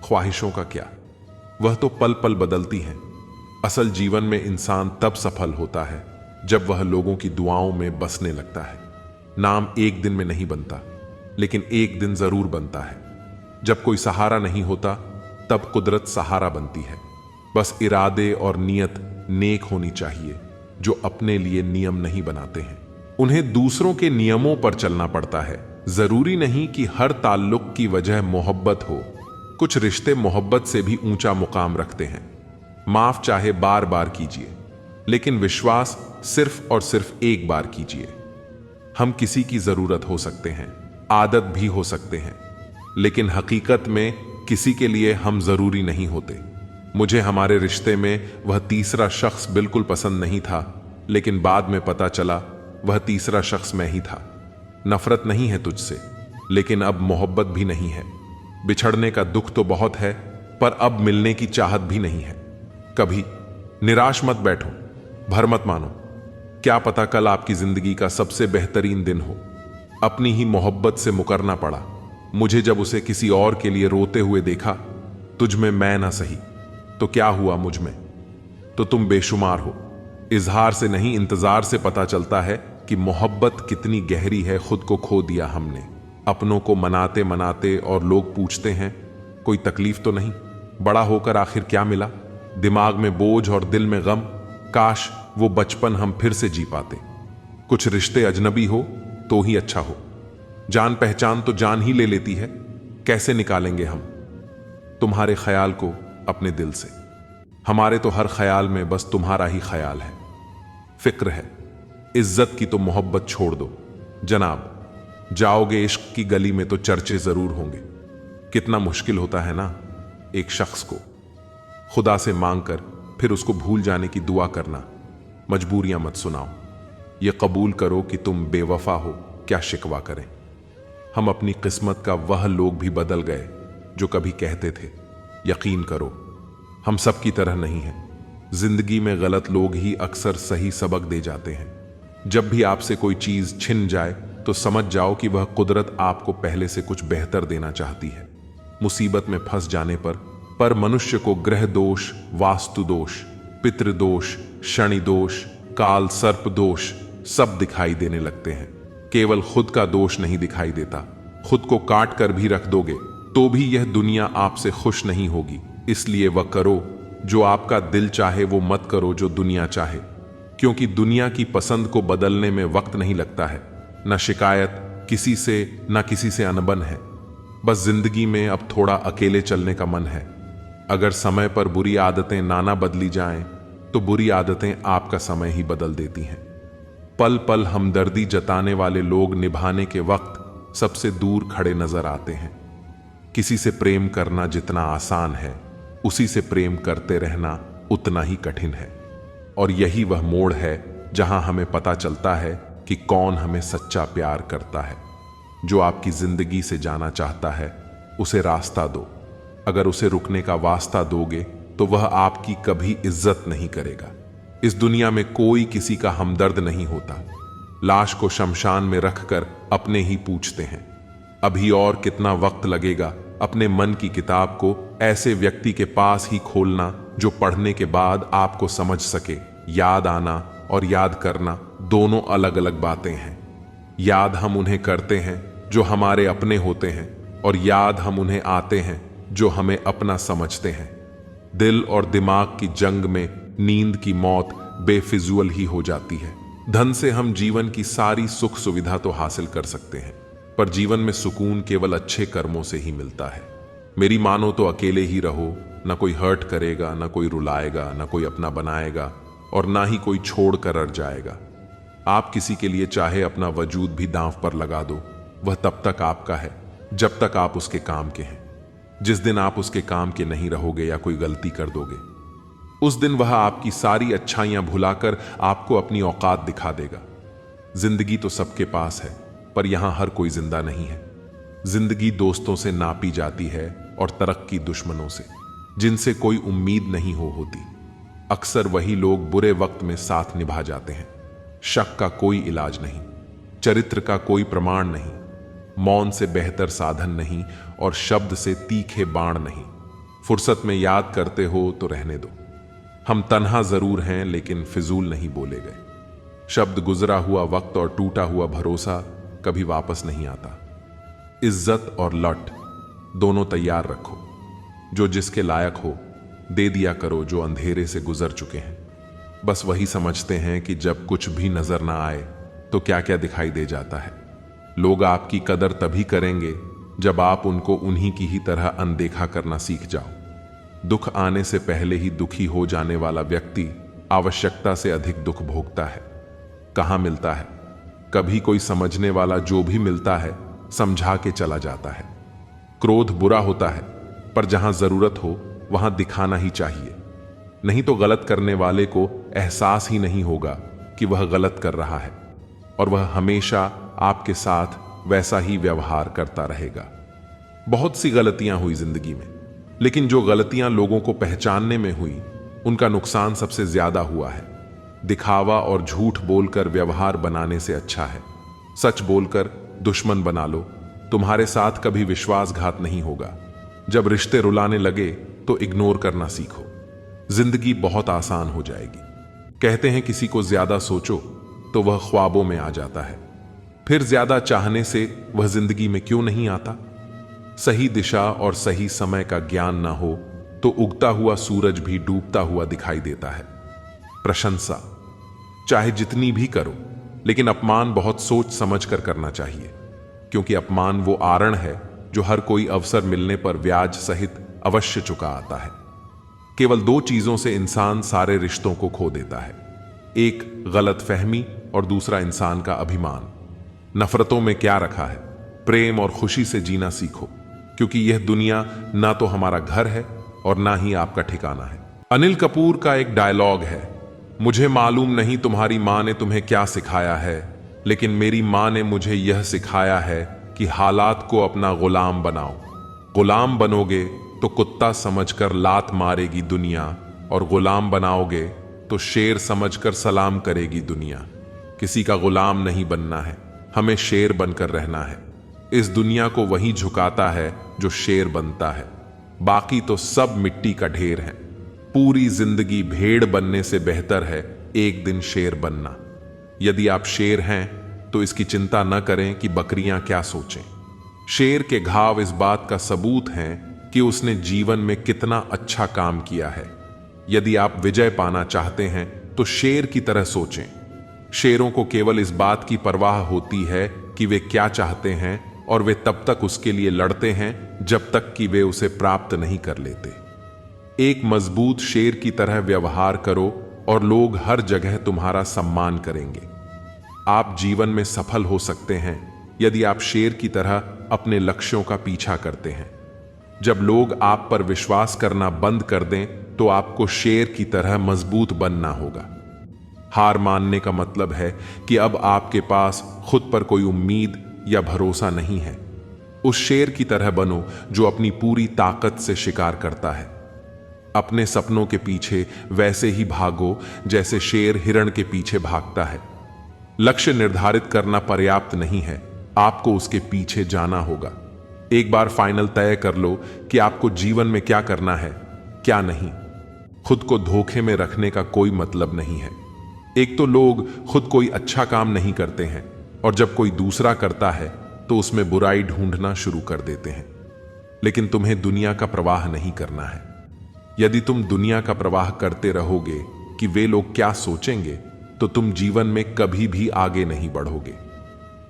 ख्वाहिशों का क्या, वह तो पल पल बदलती हैं। असल जीवन में इंसान तब सफल होता है जब वह लोगों की दुआओं में बसने लगता है। नाम एक दिन में नहीं बनता, लेकिन एक दिन जरूर बनता है। जब कोई सहारा नहीं होता तब कुदरत सहारा बनती है। बस इरादे और नियत नेक होनी चाहिए। जो अपने लिए नियम नहीं बनाते हैं, उन्हें दूसरों के नियमों पर चलना पड़ता है। जरूरी नहीं कि हर ताल्लुक की वजह मोहब्बत हो। कुछ रिश्ते मोहब्बत से भी ऊंचा मुकाम रखते हैं। माफ चाहे बार बार कीजिए, लेकिन विश्वास सिर्फ और सिर्फ एक बार कीजिए। हम किसी की जरूरत हो सकते हैं, आदत भी हो सकते हैं, लेकिन हकीकत में किसी के लिए हम जरूरी नहीं होते। मुझे हमारे रिश्ते में वह तीसरा शख्स बिल्कुल पसंद नहीं था, लेकिन बाद में पता चला वह तीसरा शख्स मैं ही था। नफरत नहीं है तुझसे, लेकिन अब मोहब्बत भी नहीं है। बिछड़ने का दुख तो बहुत है, पर अब मिलने की चाहत भी नहीं है। कभी निराश मत बैठो, भर मत मानो। क्या पता कल आपकी जिंदगी का सबसे बेहतरीन दिन हो। अपनी ही मोहब्बत से मुकरना पड़ा। मुझे जब उसे किसी और के लिए रोते हुए देखा, तुझ में मैं ना सही तो क्या हुआ मुझ में, तो तुम बेशुमार हो। इजहार से नहीं, इंतजार से पता चलता है कि मोहब्बत कितनी गहरी है। खुद को खो दिया हमने, अपनों को मनाते मनाते, और लोग पूछते हैं कोई तकलीफ तो नहीं। बड़ा होकर आखिर क्या मिला? दिमाग में बोझ और दिल में गम। काश वो बचपन हम फिर से जी पाते। कुछ रिश्ते अजनबी हो तो ही अच्छा हो। जान पहचान तो जान ही ले लेती है, कैसे निकालेंगे हम तुम्हारे ख्याल को अपने दिल से? हमारे तो हर ख्याल में बस तुम्हारा ही ख्याल है, फिक्र है। इज्जत की तो मोहब्बत छोड़ दो जनाब, जाओगे इश्क की गली में तो चर्चे जरूर होंगे। कितना मुश्किल होता है ना एक शख्स को खुदा से मांगकर फिर उसको भूल जाने की दुआ करना। मजबूरियां मत सुनाओ, ये कबूल करो कि तुम बेवफा हो, क्या शिकवा करें। हम अपनी किस्मत का वह लोग भी बदल गए जो कभी कहते थे यकीन करो हम सब की तरह नहीं हैं। जिंदगी में गलत लोग ही अक्सर सही सबक दे जाते हैं। जब भी आपसे कोई चीज छिन जाए तो समझ जाओ कि वह कुदरत आपको पहले से कुछ बेहतर देना चाहती है। मुसीबत में फंस जाने पर मनुष्य को ग्रह दोष, वास्तु दोष, पितृदोष, शनि दोष, काल सर्प दोष सब दिखाई देने लगते हैं। केवल खुद का दोष नहीं दिखाई देता। खुद को काट कर भी रख दोगे तो भी यह दुनिया आपसे खुश नहीं होगी। इसलिए वह करो जो आपका दिल चाहे, वो मत करो जो दुनिया चाहे, क्योंकि दुनिया की पसंद को बदलने में वक्त नहीं लगता है। न शिकायत किसी से, न किसी से अनबन है। बस जिंदगी में अब थोड़ा अकेले चलने का मन है। अगर समय पर बुरी आदतें ना बदली जाएं, तो बुरी आदतें आपका समय ही बदल देती हैं। पल पल हमदर्दी जताने वाले लोग निभाने के वक्त सबसे दूर खड़े नजर आते हैं। किसी से प्रेम करना जितना आसान है, उसी से प्रेम करते रहना उतना ही कठिन है। और यही वह मोड़ है जहां हमें पता चलता है कि कौन हमें सच्चा प्यार करता है। जो आपकी जिंदगी से जाना चाहता है, उसे रास्ता दो। अगर उसे रुकने का वास्ता दोगे तो वह आपकी कभी इज्जत नहीं करेगा। इस दुनिया में कोई किसी का हमदर्द नहीं होता। लाश को शमशान में रखकर अपने ही पूछते हैं अभी और कितना वक्त लगेगा अपने मन की किताब को ऐसे व्यक्ति के पास ही खोलना जो पढ़ने के बाद आपको समझ सके। याद आना और याद करना दोनों अलग अलग बातें हैं। याद हम उन्हें करते हैं जो हमारे अपने होते हैं, और याद हम उन्हें आते हैं जो हमें अपना समझते हैं। दिल और दिमाग की जंग में नींद की मौत बेफिजूल ही हो जाती है। धन से हम जीवन की सारी सुख सुविधा तो हासिल कर सकते हैं, पर जीवन में सुकून केवल अच्छे कर्मों से ही मिलता है। मेरी मानो तो अकेले ही रहो, ना कोई हर्ट करेगा, ना कोई रुलाएगा, ना कोई अपना बनाएगा, और ना ही कोई छोड़ कर अड़ जाएगा। आप किसी के लिए चाहे अपना वजूद भी दांव पर लगा दो, वह तब तक आपका है जब तक आप उसके काम के हैं। जिस दिन आप उसके काम के नहीं रहोगे या कोई गलती कर दोगे, उस दिन वह आपकी सारी अच्छाइयां भुलाकर आपको अपनी औकात दिखा देगा। जिंदगी तो सबके पास है, पर यहां हर कोई जिंदा नहीं है। जिंदगी दोस्तों से नापी जाती है और तरक्की दुश्मनों से, जिनसे कोई उम्मीद नहीं होती। अक्सर वही लोग बुरे वक्त में साथ निभा जाते हैं। शक का कोई इलाज नहीं, चरित्र का कोई प्रमाण नहीं, मौन से बेहतर साधन नहीं, और शब्द से तीखे बाण नहीं। फुर्सत में याद करते हो तो रहने दो। हम तन्हा जरूर हैं, लेकिन फिजूल नहीं बोले गए। शब्द गुजरा हुआ वक्त और टूटा हुआ भरोसा कभी वापस नहीं आता। इज्जत और लट दोनों तैयार रखो। जो जिसके लायक हो दे दिया करो, जो अंधेरे से गुजर चुके हैं। बस वही समझते हैं कि जब कुछ भी नजर ना आए तो क्या क्या दिखाई दे जाता है। लोग आपकी कदर तभी करेंगे जब आप उनको उन्हीं की ही तरह अनदेखा करना सीख जाओ। दुख आने से पहले ही दुखी हो जाने वाला व्यक्ति आवश्यकता से अधिक दुख भोगता है। कहाँ मिलता है? कभी कोई समझने वाला जो भी मिलता है समझा के चला जाता है। क्रोध बुरा होता है, पर जहां जरूरत हो वहां दिखाना ही चाहिए, नहीं तो गलत करने वाले को एहसास ही नहीं होगा कि वह गलत कर रहा है और वह हमेशा आपके साथ वैसा ही व्यवहार करता रहेगा। बहुत सी गलतियां हुई जिंदगी में, लेकिन जो गलतियां लोगों को पहचानने में हुई उनका नुकसान सबसे ज्यादा हुआ है। दिखावा और झूठ बोलकर व्यवहार बनाने से अच्छा है सच बोलकर दुश्मन बना लो। तुम्हारे साथ कभी विश्वासघात नहीं होगा। जब रिश्ते रुलाने लगे तो इग्नोर करना सीखो, जिंदगी बहुत आसान हो जाएगी। कहते हैं किसी को ज्यादा सोचो तो वह ख्वाबों में आ जाता है, फिर ज्यादा चाहने से वह जिंदगी में क्यों नहीं आता? सही दिशा और सही समय का ज्ञान ना हो तो उगता हुआ सूरज भी डूबता हुआ दिखाई देता है। प्रशंसा चाहे जितनी भी करो, लेकिन अपमान बहुत सोच समझ कर करना चाहिए, क्योंकि अपमान वो आरण है जो हर कोई अवसर मिलने पर ब्याज सहित अवश्य चुका आता है। केवल दो चीजों से इंसान सारे रिश्तों को खो देता है, एक गलतफहमी और दूसरा इंसान का अभिमान। नफरतों में क्या रखा है? प्रेम और खुशी से जीना सीखो, क्योंकि यह दुनिया ना तो हमारा घर है और ना ही आपका ठिकाना है। अनिल कपूर का एक डायलॉग है, मुझे मालूम नहीं तुम्हारी मां ने तुम्हें क्या सिखाया है, लेकिन मेरी मां ने मुझे यह सिखाया है कि हालात को अपना गुलाम बनाओ। गुलाम बनोगे तो कुत्ता समझकर लात मारेगी दुनिया, और गुलाम बनाओगे तो शेर समझकर सलाम करेगी दुनिया। किसी का गुलाम नहीं बनना है, हमें शेर बनकर रहना है। इस दुनिया को वही झुकाता है जो शेर बनता है, बाकी तो सब मिट्टी का ढेर है। पूरी जिंदगी भेड़ बनने से बेहतर है एक दिन शेर बनना। यदि आप शेर हैं तो इसकी चिंता न करें कि बकरियां क्या सोचें। शेर के घाव इस बात का सबूत हैं कि उसने जीवन में कितना अच्छा काम किया है। यदि आप विजय पाना चाहते हैं तो शेर की तरह सोचें। शेरों को केवल इस बात की परवाह होती है कि वे क्या चाहते हैं, और वे तब तक उसके लिए लड़ते हैं जब तक कि वे उसे प्राप्त नहीं कर लेते। एक मजबूत शेर की तरह व्यवहार करो और लोग हर जगह तुम्हारा सम्मान करेंगे। आप जीवन में सफल हो सकते हैं यदि आप शेर की तरह अपने लक्ष्यों का पीछा करते हैं। जब लोग आप पर विश्वास करना बंद कर दें तो आपको शेर की तरह मजबूत बनना होगा। हार मानने का मतलब है कि अब आपके पास खुद पर कोई उम्मीद या भरोसा नहीं है। उस शेर की तरह बनो जो अपनी पूरी ताकत से शिकार करता है। अपने सपनों के पीछे वैसे ही भागो जैसे शेर हिरण के पीछे भागता है। लक्ष्य निर्धारित करना पर्याप्त नहीं है, आपको उसके पीछे जाना होगा। एक बार फाइनल तय कर लो कि आपको जीवन में क्या करना है, क्या नहीं। खुद को धोखे में रखने का कोई मतलब नहीं है। एक तो लोग खुद कोई अच्छा काम नहीं करते हैं, और जब कोई दूसरा करता है तो उसमें बुराई ढूंढना शुरू कर देते हैं। लेकिन तुम्हें दुनिया का प्रवाह नहीं करना है। यदि तुम दुनिया का प्रवाह करते रहोगे कि वे लोग क्या सोचेंगे, तो तुम जीवन में कभी भी आगे नहीं बढ़ोगे।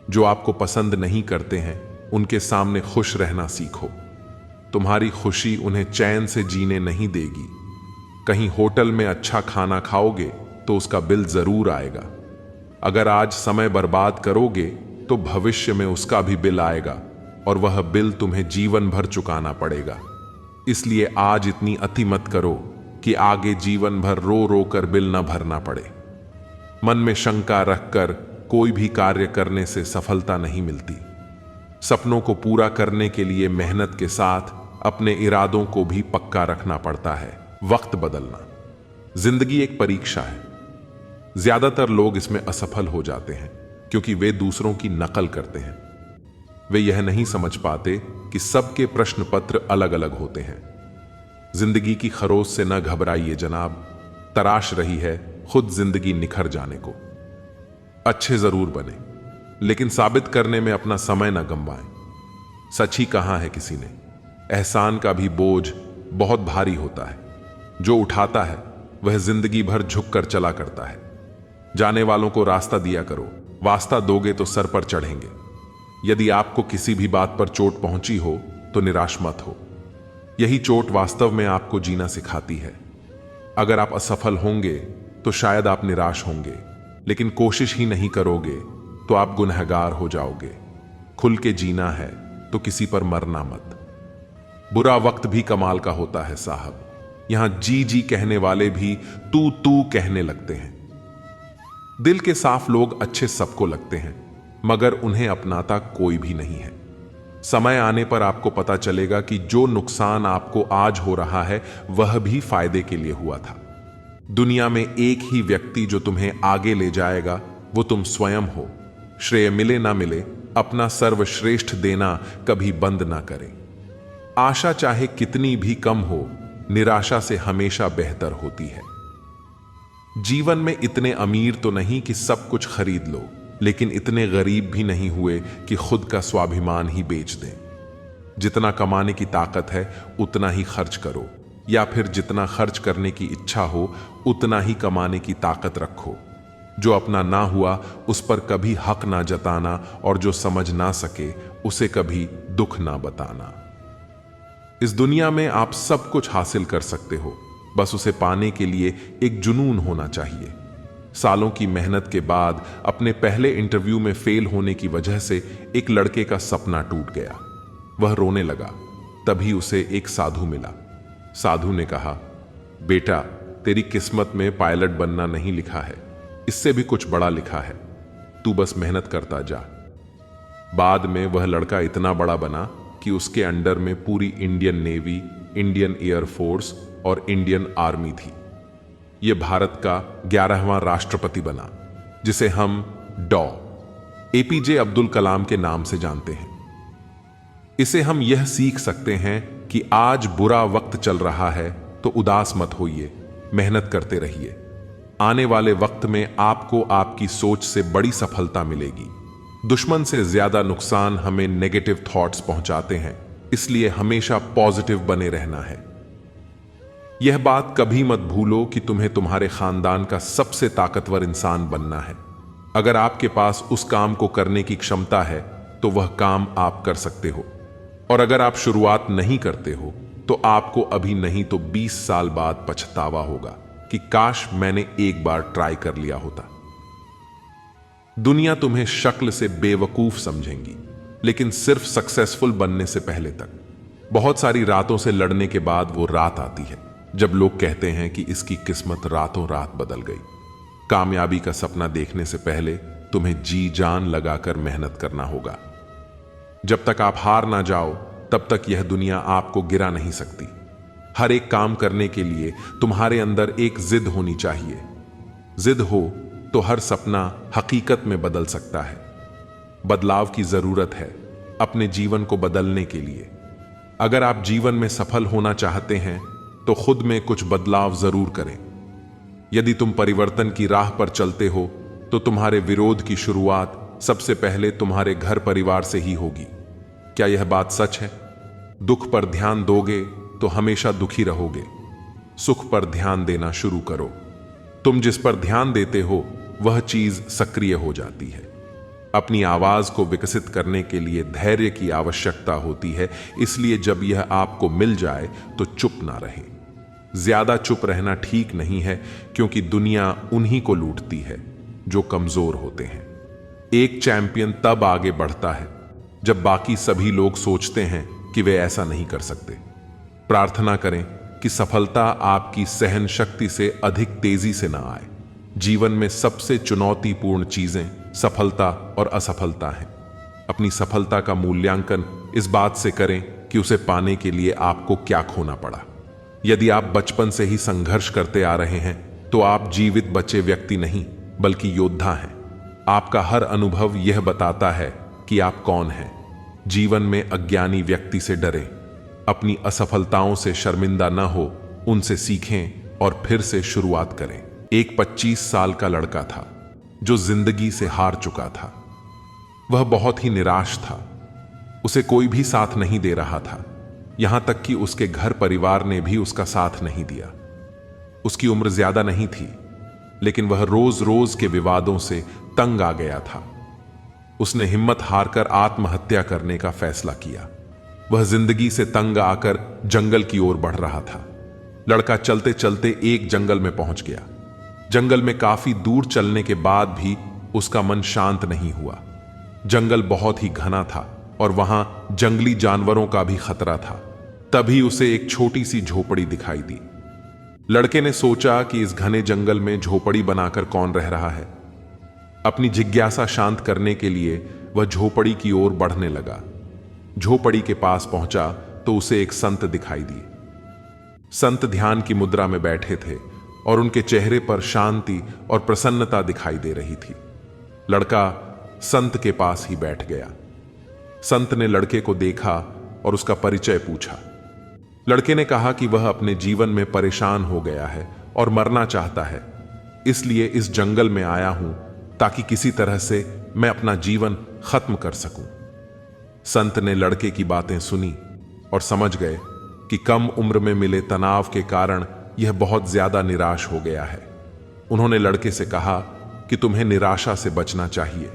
जो आपको पसंद नहीं करते हैं उनके सामने खुश रहना सीखो। तुम्हारी खुशी उन्हें चैन से जीने नहीं देगी। कहीं होटल में अच्छा खाना खाओगे तो उसका बिल जरूर आएगा। अगर आज समय बर्बाद करोगे तो भविष्य में उसका भी बिल आएगा, और वह बिल तुम्हें जीवन भर चुकाना पड़ेगा। इसलिए आज इतनी अति मत करो कि आगे जीवन भर रो रो कर बिल न भरना पड़े। मन में शंका रखकर कोई भी कार्य करने से सफलता नहीं मिलती। सपनों को पूरा करने के लिए मेहनत के साथ अपने इरादों को भी पक्का रखना पड़ता है। वक्त बदलना। जिंदगी एक परीक्षा है। ज्यादातर लोग इसमें असफल हो जाते हैं क्योंकि वे दूसरों की नकल करते हैं। वे यह नहीं समझ पाते कि सबके प्रश्न पत्र अलग अलग होते हैं। जिंदगी की खरोच से न घबराइए जनाब, तराश रही है खुद जिंदगी निखर जाने को। अच्छे जरूर बने, लेकिन साबित करने में अपना समय न गंवाएं। सच ही कहा है किसी ने, एहसान का भी बोझ बहुत भारी होता है। जो उठाता है वह जिंदगी भर झुककर चला करता है। जाने वालों को रास्ता दिया करो, वास्ता दोगे तो सर पर चढ़ेंगे। यदि आपको किसी भी बात पर चोट पहुंची हो तो निराश मत हो। यही चोट वास्तव में आपको जीना सिखाती है। अगर आप असफल होंगे तो शायद आप निराश होंगे, लेकिन कोशिश ही नहीं करोगे तो आप गुनहगार हो जाओगे। खुल के जीना है तो किसी पर मरना मत। बुरा वक्त भी कमाल का होता है साहब, यहां जी जी कहने वाले भी तू तू कहने लगते हैं। दिल के साफ लोग अच्छे सबको लगते हैं, मगर उन्हें अपनाता कोई भी नहीं है। समय आने पर आपको पता चलेगा कि जो नुकसान आपको आज हो रहा है वह भी फायदे के लिए हुआ था। दुनिया में एक ही व्यक्ति जो तुम्हें आगे ले जाएगा वो तुम स्वयं हो। श्रेय मिले ना मिले, अपना सर्वश्रेष्ठ देना कभी बंद ना करें। आशा चाहे कितनी भी कम हो, निराशा से हमेशा बेहतर होती है। जीवन में इतने अमीर तो नहीं कि सब कुछ खरीद लो, लेकिन इतने गरीब भी नहीं हुए कि खुद का स्वाभिमान ही बेच दें। जितना कमाने की ताकत है उतना ही खर्च करो, या फिर जितना खर्च करने की इच्छा हो उतना ही कमाने की ताकत रखो। जो अपना ना हुआ उस पर कभी हक ना जताना, और जो समझ ना सके उसे कभी दुख ना बताना। इस दुनिया में आप सब कुछ हासिल कर सकते हो, बस उसे पाने के लिए एक जुनून होना चाहिए। सालों की मेहनत के बाद अपने पहले इंटरव्यू में फेल होने की वजह से एक लड़के का सपना टूट गया। वह रोने लगा। तभी उसे एक साधु मिला। साधु ने कहा, बेटा, तेरी किस्मत में पायलट बनना नहीं लिखा है, इससे भी कुछ बड़ा लिखा है, तू बस मेहनत करता जा। बाद में वह लड़का इतना बड़ा बना कि उसके अंडर में पूरी इंडियन नेवी, इंडियन एयरफोर्स और इंडियन आर्मी थी। यह भारत का 11वां राष्ट्रपति बना, जिसे हम डॉ. एपीजे अब्दुल कलाम के नाम से जानते हैं। इसे हम यह सीख सकते हैं कि आज बुरा वक्त चल रहा है तो उदास मत होइए, मेहनत करते रहिए। आने वाले वक्त में आपको आपकी सोच से बड़ी सफलता मिलेगी। दुश्मन से ज्यादा नुकसान हमें नेगेटिव थॉट्स पहुंचाते हैं, इसलिए हमेशा पॉजिटिव बने रहना है। यह बात कभी मत भूलो कि तुम्हें तुम्हारे खानदान का सबसे ताकतवर इंसान बनना है। अगर आपके पास उस काम को करने की क्षमता है तो वह काम आप कर सकते हो, और अगर आप शुरुआत नहीं करते हो तो आपको अभी नहीं तो 20 साल बाद पछतावा होगा कि काश मैंने एक बार ट्राई कर लिया होता। दुनिया तुम्हें शक्ल से बेवकूफ समझेंगी, लेकिन सिर्फ सक्सेसफुल बनने से पहले तक। बहुत सारी रातों से लड़ने के बाद वो रात आती है जब लोग कहते हैं कि इसकी किस्मत रातों रात बदल गई। कामयाबी का सपना देखने से पहले तुम्हें जी जान लगाकर मेहनत करना होगा। जब तक आप हार ना जाओ तब तक यह दुनिया आपको गिरा नहीं सकती। हर एक काम करने के लिए तुम्हारे अंदर एक जिद होनी चाहिए। जिद हो तो हर सपना हकीकत में बदल सकता है। बदलाव की जरूरत है अपने जीवन को बदलने के लिए। अगर आप जीवन में सफल होना चाहते हैं तो खुद में कुछ बदलाव जरूर करें। यदि तुम परिवर्तन की राह पर चलते हो तो तुम्हारे विरोध की शुरुआत सबसे पहले तुम्हारे घर परिवार से ही होगी। क्या यह बात सच है? दुख पर ध्यान दोगे तो हमेशा दुखी रहोगे। सुख पर ध्यान देना शुरू करो। तुम जिस पर ध्यान देते हो वह चीज सक्रिय हो जाती है। अपनी आवाज को विकसित करने के लिए धैर्य की आवश्यकता होती है, इसलिए जब यह आपको मिल जाए तो चुप ना रहे। ज्यादा चुप रहना ठीक नहीं है, क्योंकि दुनिया उन्हीं को लूटती है जो कमजोर होते हैं। एक चैंपियन तब आगे बढ़ता है जब बाकी सभी लोग सोचते हैं कि वे ऐसा नहीं कर सकते। प्रार्थना करें कि सफलता आपकी सहन शक्ति से अधिक तेजी से ना आए। जीवन में सबसे चुनौतीपूर्ण चीजें सफलता और असफलता हैं। अपनी सफलता का मूल्यांकन इस बात से करें कि उसे पाने के लिए आपको क्या खोना पड़ा। यदि आप बचपन से ही संघर्ष करते आ रहे हैं तो आप जीवित बचे व्यक्ति नहीं बल्कि योद्धा हैं। आपका हर अनुभव यह बताता है कि आप कौन हैं। जीवन में अज्ञानी व्यक्ति से डरें। अपनी असफलताओं से शर्मिंदा न हो, उनसे सीखें और फिर से शुरुआत करें। एक 25 साल का लड़का था जो जिंदगी से हार चुका था। वह बहुत ही निराश था। उसे कोई भी साथ नहीं दे रहा था, यहां तक कि उसके घर परिवार ने भी उसका साथ नहीं दिया। उसकी उम्र ज्यादा नहीं थी, लेकिन वह रोज रोज के विवादों से तंग आ गया था। उसने हिम्मत हारकर आत्महत्या करने का फैसला किया। वह जिंदगी से तंग आकर जंगल की ओर बढ़ रहा था। लड़का चलते चलते एक जंगल में पहुंच गया। जंगल में काफी दूर चलने के बाद भी उसका मन शांत नहीं हुआ। जंगल बहुत ही घना था और वहां जंगली जानवरों का भी खतरा था। तभी उसे एक छोटी सी झोपड़ी दिखाई दी। लड़के ने सोचा कि इस घने जंगल में झोपड़ी बनाकर कौन रह रहा है। अपनी जिज्ञासा शांत करने के लिए वह झोपड़ी की ओर बढ़ने लगा। झोपड़ी के पास पहुंचा तो उसे एक संत दिखाई दिए। संत ध्यान की मुद्रा में बैठे थे और उनके चेहरे पर शांति और प्रसन्नता दिखाई दे रही थी। लड़का संत के पास ही बैठ गया। संत ने लड़के को देखा और उसका परिचय पूछा। लड़के ने कहा कि वह अपने जीवन में परेशान हो गया है और मरना चाहता है, इसलिए इस जंगल में आया हूं ताकि किसी तरह से मैं अपना जीवन खत्म कर सकूं। संत ने लड़के की बातें सुनी और समझ गए कि कम उम्र में मिले तनाव के कारण यह बहुत ज्यादा निराश हो गया है। उन्होंने लड़के से कहा कि तुम्हें निराशा से बचना चाहिए।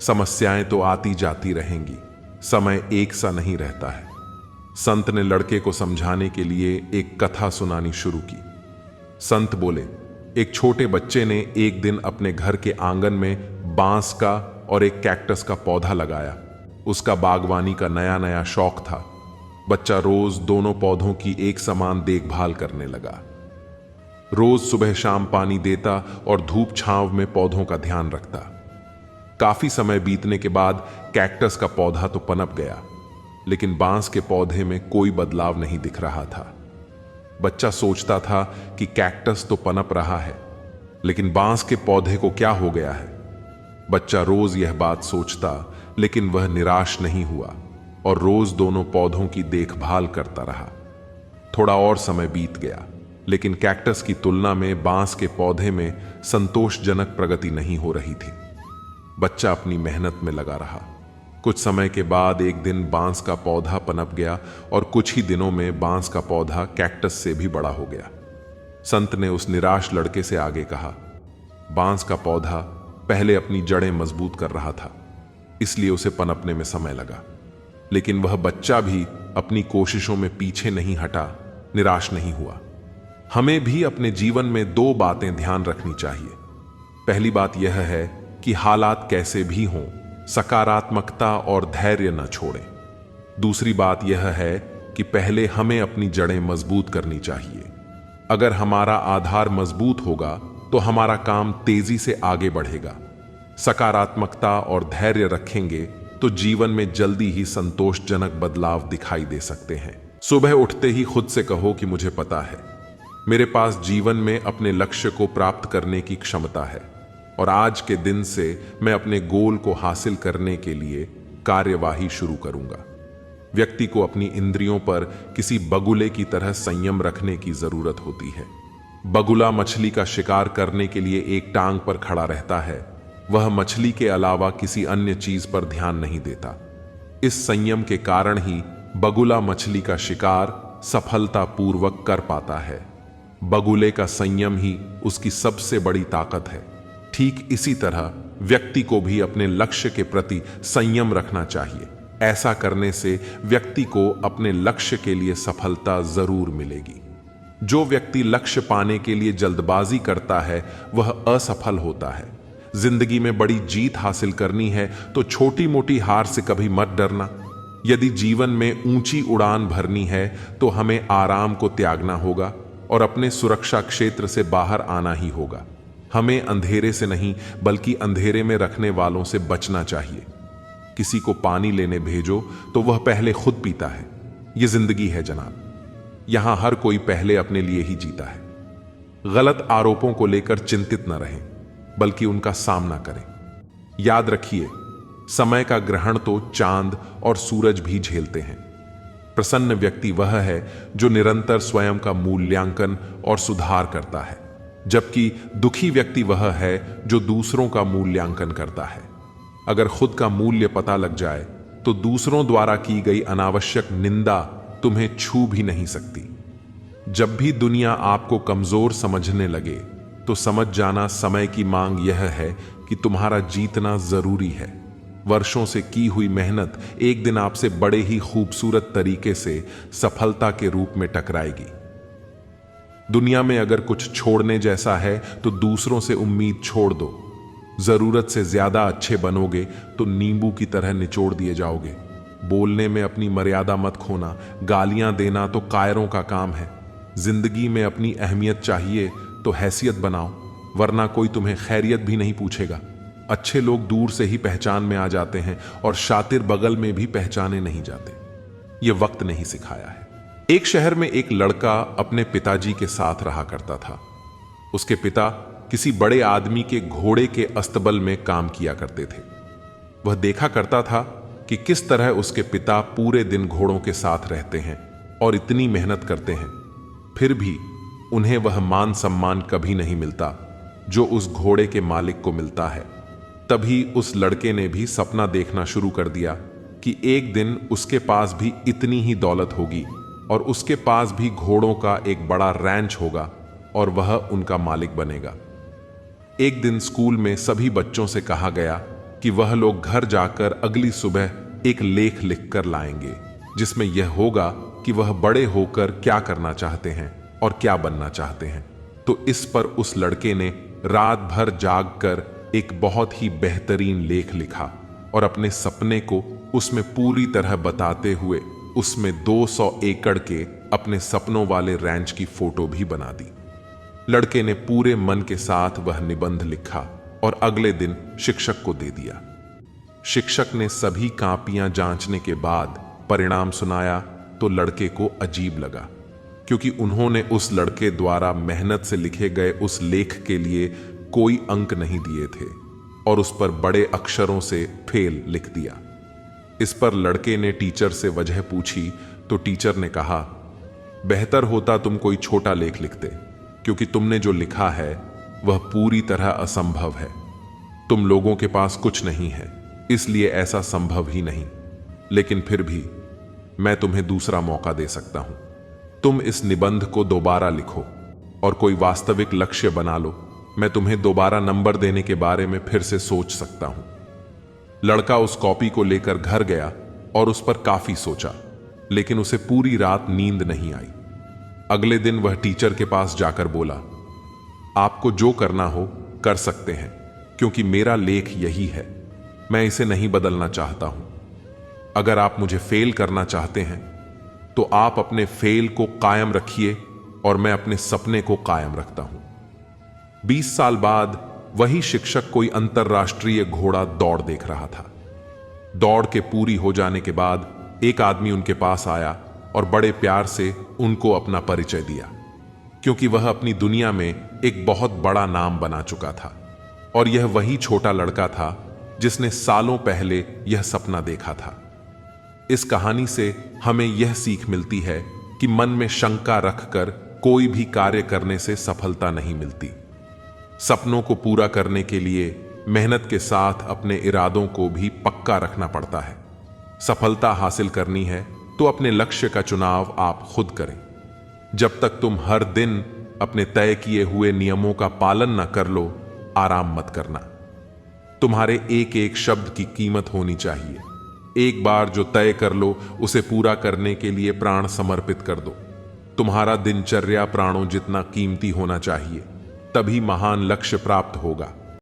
समस्याएं तो आती जाती रहेंगी, समय एक सा नहीं रहता है। संत ने लड़के को समझाने के लिए एक कथा सुनानी शुरू की। संत बोले, एक छोटे बच्चे ने एक दिन अपने घर के आंगन में बांस का और एक कैक्टस का पौधा लगाया। उसका बागवानी का नया नया शौक था। बच्चा रोज दोनों पौधों की एक समान देखभाल करने लगा। रोज सुबह शाम पानी देता और धूप छांव में पौधों का ध्यान रखता। काफी समय बीतने के बाद कैक्टस का पौधा तो पनप गया, लेकिन बांस के पौधे में कोई बदलाव नहीं दिख रहा था। बच्चा सोचता था कि कैक्टस तो पनप रहा है, लेकिन बांस के पौधे को क्या हो गया है। बच्चा रोज यह बात सोचता, लेकिन वह निराश नहीं हुआ और रोज दोनों पौधों की देखभाल करता रहा। थोड़ा और समय बीत गया, लेकिन कैक्टस की तुलना में बांस के पौधे में संतोषजनक प्रगति नहीं हो रही थी। बच्चा अपनी मेहनत में लगा रहा। कुछ समय के बाद एक दिन बांस का पौधा पनप गया और कुछ ही दिनों में बांस का पौधा कैक्टस से भी बड़ा हो गया। संत ने उस निराश लड़के से आगे कहा, बांस का पौधा पहले अपनी जड़ें मजबूत कर रहा था, इसलिए उसे पनपने में समय लगा, लेकिन वह बच्चा भी अपनी कोशिशों में पीछे नहीं हटा, निराश नहीं हुआ। हमें भी अपने जीवन में दो बातें ध्यान रखनी चाहिए। पहली बात यह है कि हालात कैसे भी हों, सकारात्मकता और धैर्य न छोड़ें। दूसरी बात यह है कि पहले हमें अपनी जड़ें मजबूत करनी चाहिए। अगर हमारा आधार मजबूत होगा तो हमारा काम तेजी से आगे बढ़ेगा। सकारात्मकता और धैर्य रखेंगे तो जीवन में जल्दी ही संतोषजनक बदलाव दिखाई दे सकते हैं। सुबह उठते ही खुद से कहो कि मुझे पता है, मेरे पास जीवन में अपने लक्ष्य को प्राप्त करने की क्षमता है और आज के दिन से मैं अपने गोल को हासिल करने के लिए कार्यवाही शुरू करूंगा। व्यक्ति को अपनी इंद्रियों पर किसी बगुले की तरह संयम रखने की जरूरत होती है। बगुला मछली का शिकार करने के लिए एक टांग पर खड़ा रहता है। वह मछली के अलावा किसी अन्य चीज पर ध्यान नहीं देता। इस संयम के कारण ही बगुला मछली का शिकार सफलतापूर्वक कर पाता है। बगुले का संयम ही उसकी सबसे बड़ी ताकत है। ठीक इसी तरह व्यक्ति को भी अपने लक्ष्य के प्रति संयम रखना चाहिए। ऐसा करने से व्यक्ति को अपने लक्ष्य के लिए सफलता जरूर मिलेगी। जो व्यक्ति लक्ष्य पाने के लिए जल्दबाजी करता है वह असफल होता है। जिंदगी में बड़ी जीत हासिल करनी है तो छोटी मोटी हार से कभी मत डरना। यदि जीवन में ऊंची उड़ान भरनी है तो हमें आराम को त्यागना होगा और अपने सुरक्षा क्षेत्र से बाहर आना ही होगा। हमें अंधेरे से नहीं बल्कि अंधेरे में रखने वालों से बचना चाहिए। किसी को पानी लेने भेजो तो वह पहले खुद पीता है। यह जिंदगी है जनाब, यहां हर कोई पहले अपने लिए ही जीता है। गलत आरोपों को लेकर चिंतित न रहें बल्कि उनका सामना करें। याद रखिए, समय का ग्रहण तो चांद और सूरज भी झेलते हैं। प्रसन्न व्यक्ति वह है जो निरंतर स्वयं का मूल्यांकन और सुधार करता है, जबकि दुखी व्यक्ति वह है जो दूसरों का मूल्यांकन करता है। अगर खुद का मूल्य पता लग जाए तो दूसरों द्वारा की गई अनावश्यक निंदा तुम्हें छू भी नहीं सकती। जब भी दुनिया आपको कमजोर समझने लगे तो समझ जाना समय की मांग यह है कि तुम्हारा जीतना जरूरी है। वर्षों से की हुई मेहनत एक दिन आपसे बड़े ही खूबसूरत तरीके से सफलता के रूप में टकराएगी। दुनिया में अगर कुछ छोड़ने जैसा है तो दूसरों से उम्मीद छोड़ दो। जरूरत से ज्यादा अच्छे बनोगे तो नींबू की तरह निचोड़ दिए जाओगे। बोलने में अपनी मर्यादा मत खोना, गालियां देना तो कायरों का काम है। जिंदगी में अपनी अहमियत चाहिए तो हैसियत बनाओ, वरना कोई तुम्हें खैरियत भी नहीं पूछेगा। अच्छे लोग दूर से ही पहचान में आ जाते हैं और शातिर बगल में भी पहचाने नहीं जाते। ये वक्त नहीं सिखाया है। एक शहर में एक लड़का अपने पिताजी के साथ रहा करता था। उसके पिता किसी बड़े आदमी के घोड़े के अस्तबल में काम किया करते थे। वह देखा करता था कि किस तरह उसके पिता पूरे दिन घोड़ों के साथ रहते हैं और इतनी मेहनत करते हैं, फिर भी उन्हें वह मान सम्मान कभी नहीं मिलता जो उस घोड़े के मालिक को मिलता है। तभी उस लड़के ने भी सपना देखना शुरू कर दिया कि एक दिन उसके पास भी इतनी ही दौलत होगी और उसके पास भी घोड़ों का एक बड़ा रैंच होगा और वह उनका मालिक बनेगा। एक दिन स्कूल में सभी बच्चों से कहा गया कि वह लोग घर जाकर अगली सुबह एक लेख लिखकर लाएंगे जिसमें यह होगा कि वह बड़े होकर क्या करना चाहते हैं और क्या बनना चाहते हैं। तो इस पर उस लड़के ने रात भर जागकर एक बहुत ही बेहतरीन लेख लिखा और अपने सपने को उसमें पूरी तरह बताते हुए उसमें 200 एकड़ के अपने सपनों वाले रैंच की फोटो भी बना दी। लड़के ने पूरे मन के साथ वह निबंध लिखा और अगले दिन शिक्षक को दे दिया। शिक्षक ने सभी कापियां जांचने के बाद परिणाम सुनाया तो लड़के को अजीब लगा, क्योंकि उन्होंने उस लड़के द्वारा मेहनत से लिखे गए उस लेख के लिए कोई अंक नहीं दिए थे और उस पर बड़े अक्षरों से फेल लिख दिया। इस पर लड़के ने टीचर से वजह पूछी तो टीचर ने कहा, बेहतर होता तुम कोई छोटा लेख लिखते, क्योंकि तुमने जो लिखा है वह पूरी तरह असंभव है। तुम लोगों के पास कुछ नहीं है, इसलिए ऐसा संभव ही नहीं। लेकिन फिर भी मैं तुम्हें दूसरा मौका दे सकता हूं। तुम इस निबंध को दोबारा लिखो और कोई वास्तविक लक्ष्य बना लो। मैं तुम्हें दोबारा नंबर देने के बारे में फिर से सोच सकता हूं। लड़का उस कॉपी को लेकर घर गया और उस पर काफी सोचा, लेकिन उसे पूरी रात नींद नहीं आई। अगले दिन वह टीचर के पास जाकर बोला, आपको जो करना हो कर सकते हैं, क्योंकि मेरा लेख यही है। मैं इसे नहीं बदलना चाहता हूं। अगर आप मुझे फेल करना चाहते हैं तो आप अपने फेल को कायम रखिए और मैं अपने सपने को कायम रखता हूं। 20 साल बाद वही शिक्षक कोई अंतरराष्ट्रीय घोड़ा दौड़ देख रहा था। दौड़ के पूरी हो जाने के बाद एक आदमी उनके पास आया और बड़े प्यार से उनको अपना परिचय दिया, क्योंकि वह अपनी दुनिया में एक बहुत बड़ा नाम बना चुका था और यह वही छोटा लड़का था जिसने सालों पहले यह सपना देखा था। इस कहानी से हमें यह सीख मिलती है कि मन में शंका रखकर कोई भी कार्य करने से सफलता नहीं मिलती। सपनों को पूरा करने के लिए मेहनत के साथ अपने इरादों को भी पक्का रखना पड़ता है। सफलता हासिल करनी है तो अपने लक्ष्य का चुनाव आप खुद करें। जब तक तुम हर दिन अपने तय किए हुए नियमों का पालन न कर लो, आराम मत करना। तुम्हारे एक एक शब्द की कीमत होनी चाहिए। एक बार जो तय कर लो उसे पूरा करने के लिए प्राण समर्पित कर दो। तुम्हारा दिनचर्या प्राणों जितना कीमती होना चाहिए, तभी महान लक्ष्य प्राप्त होगा।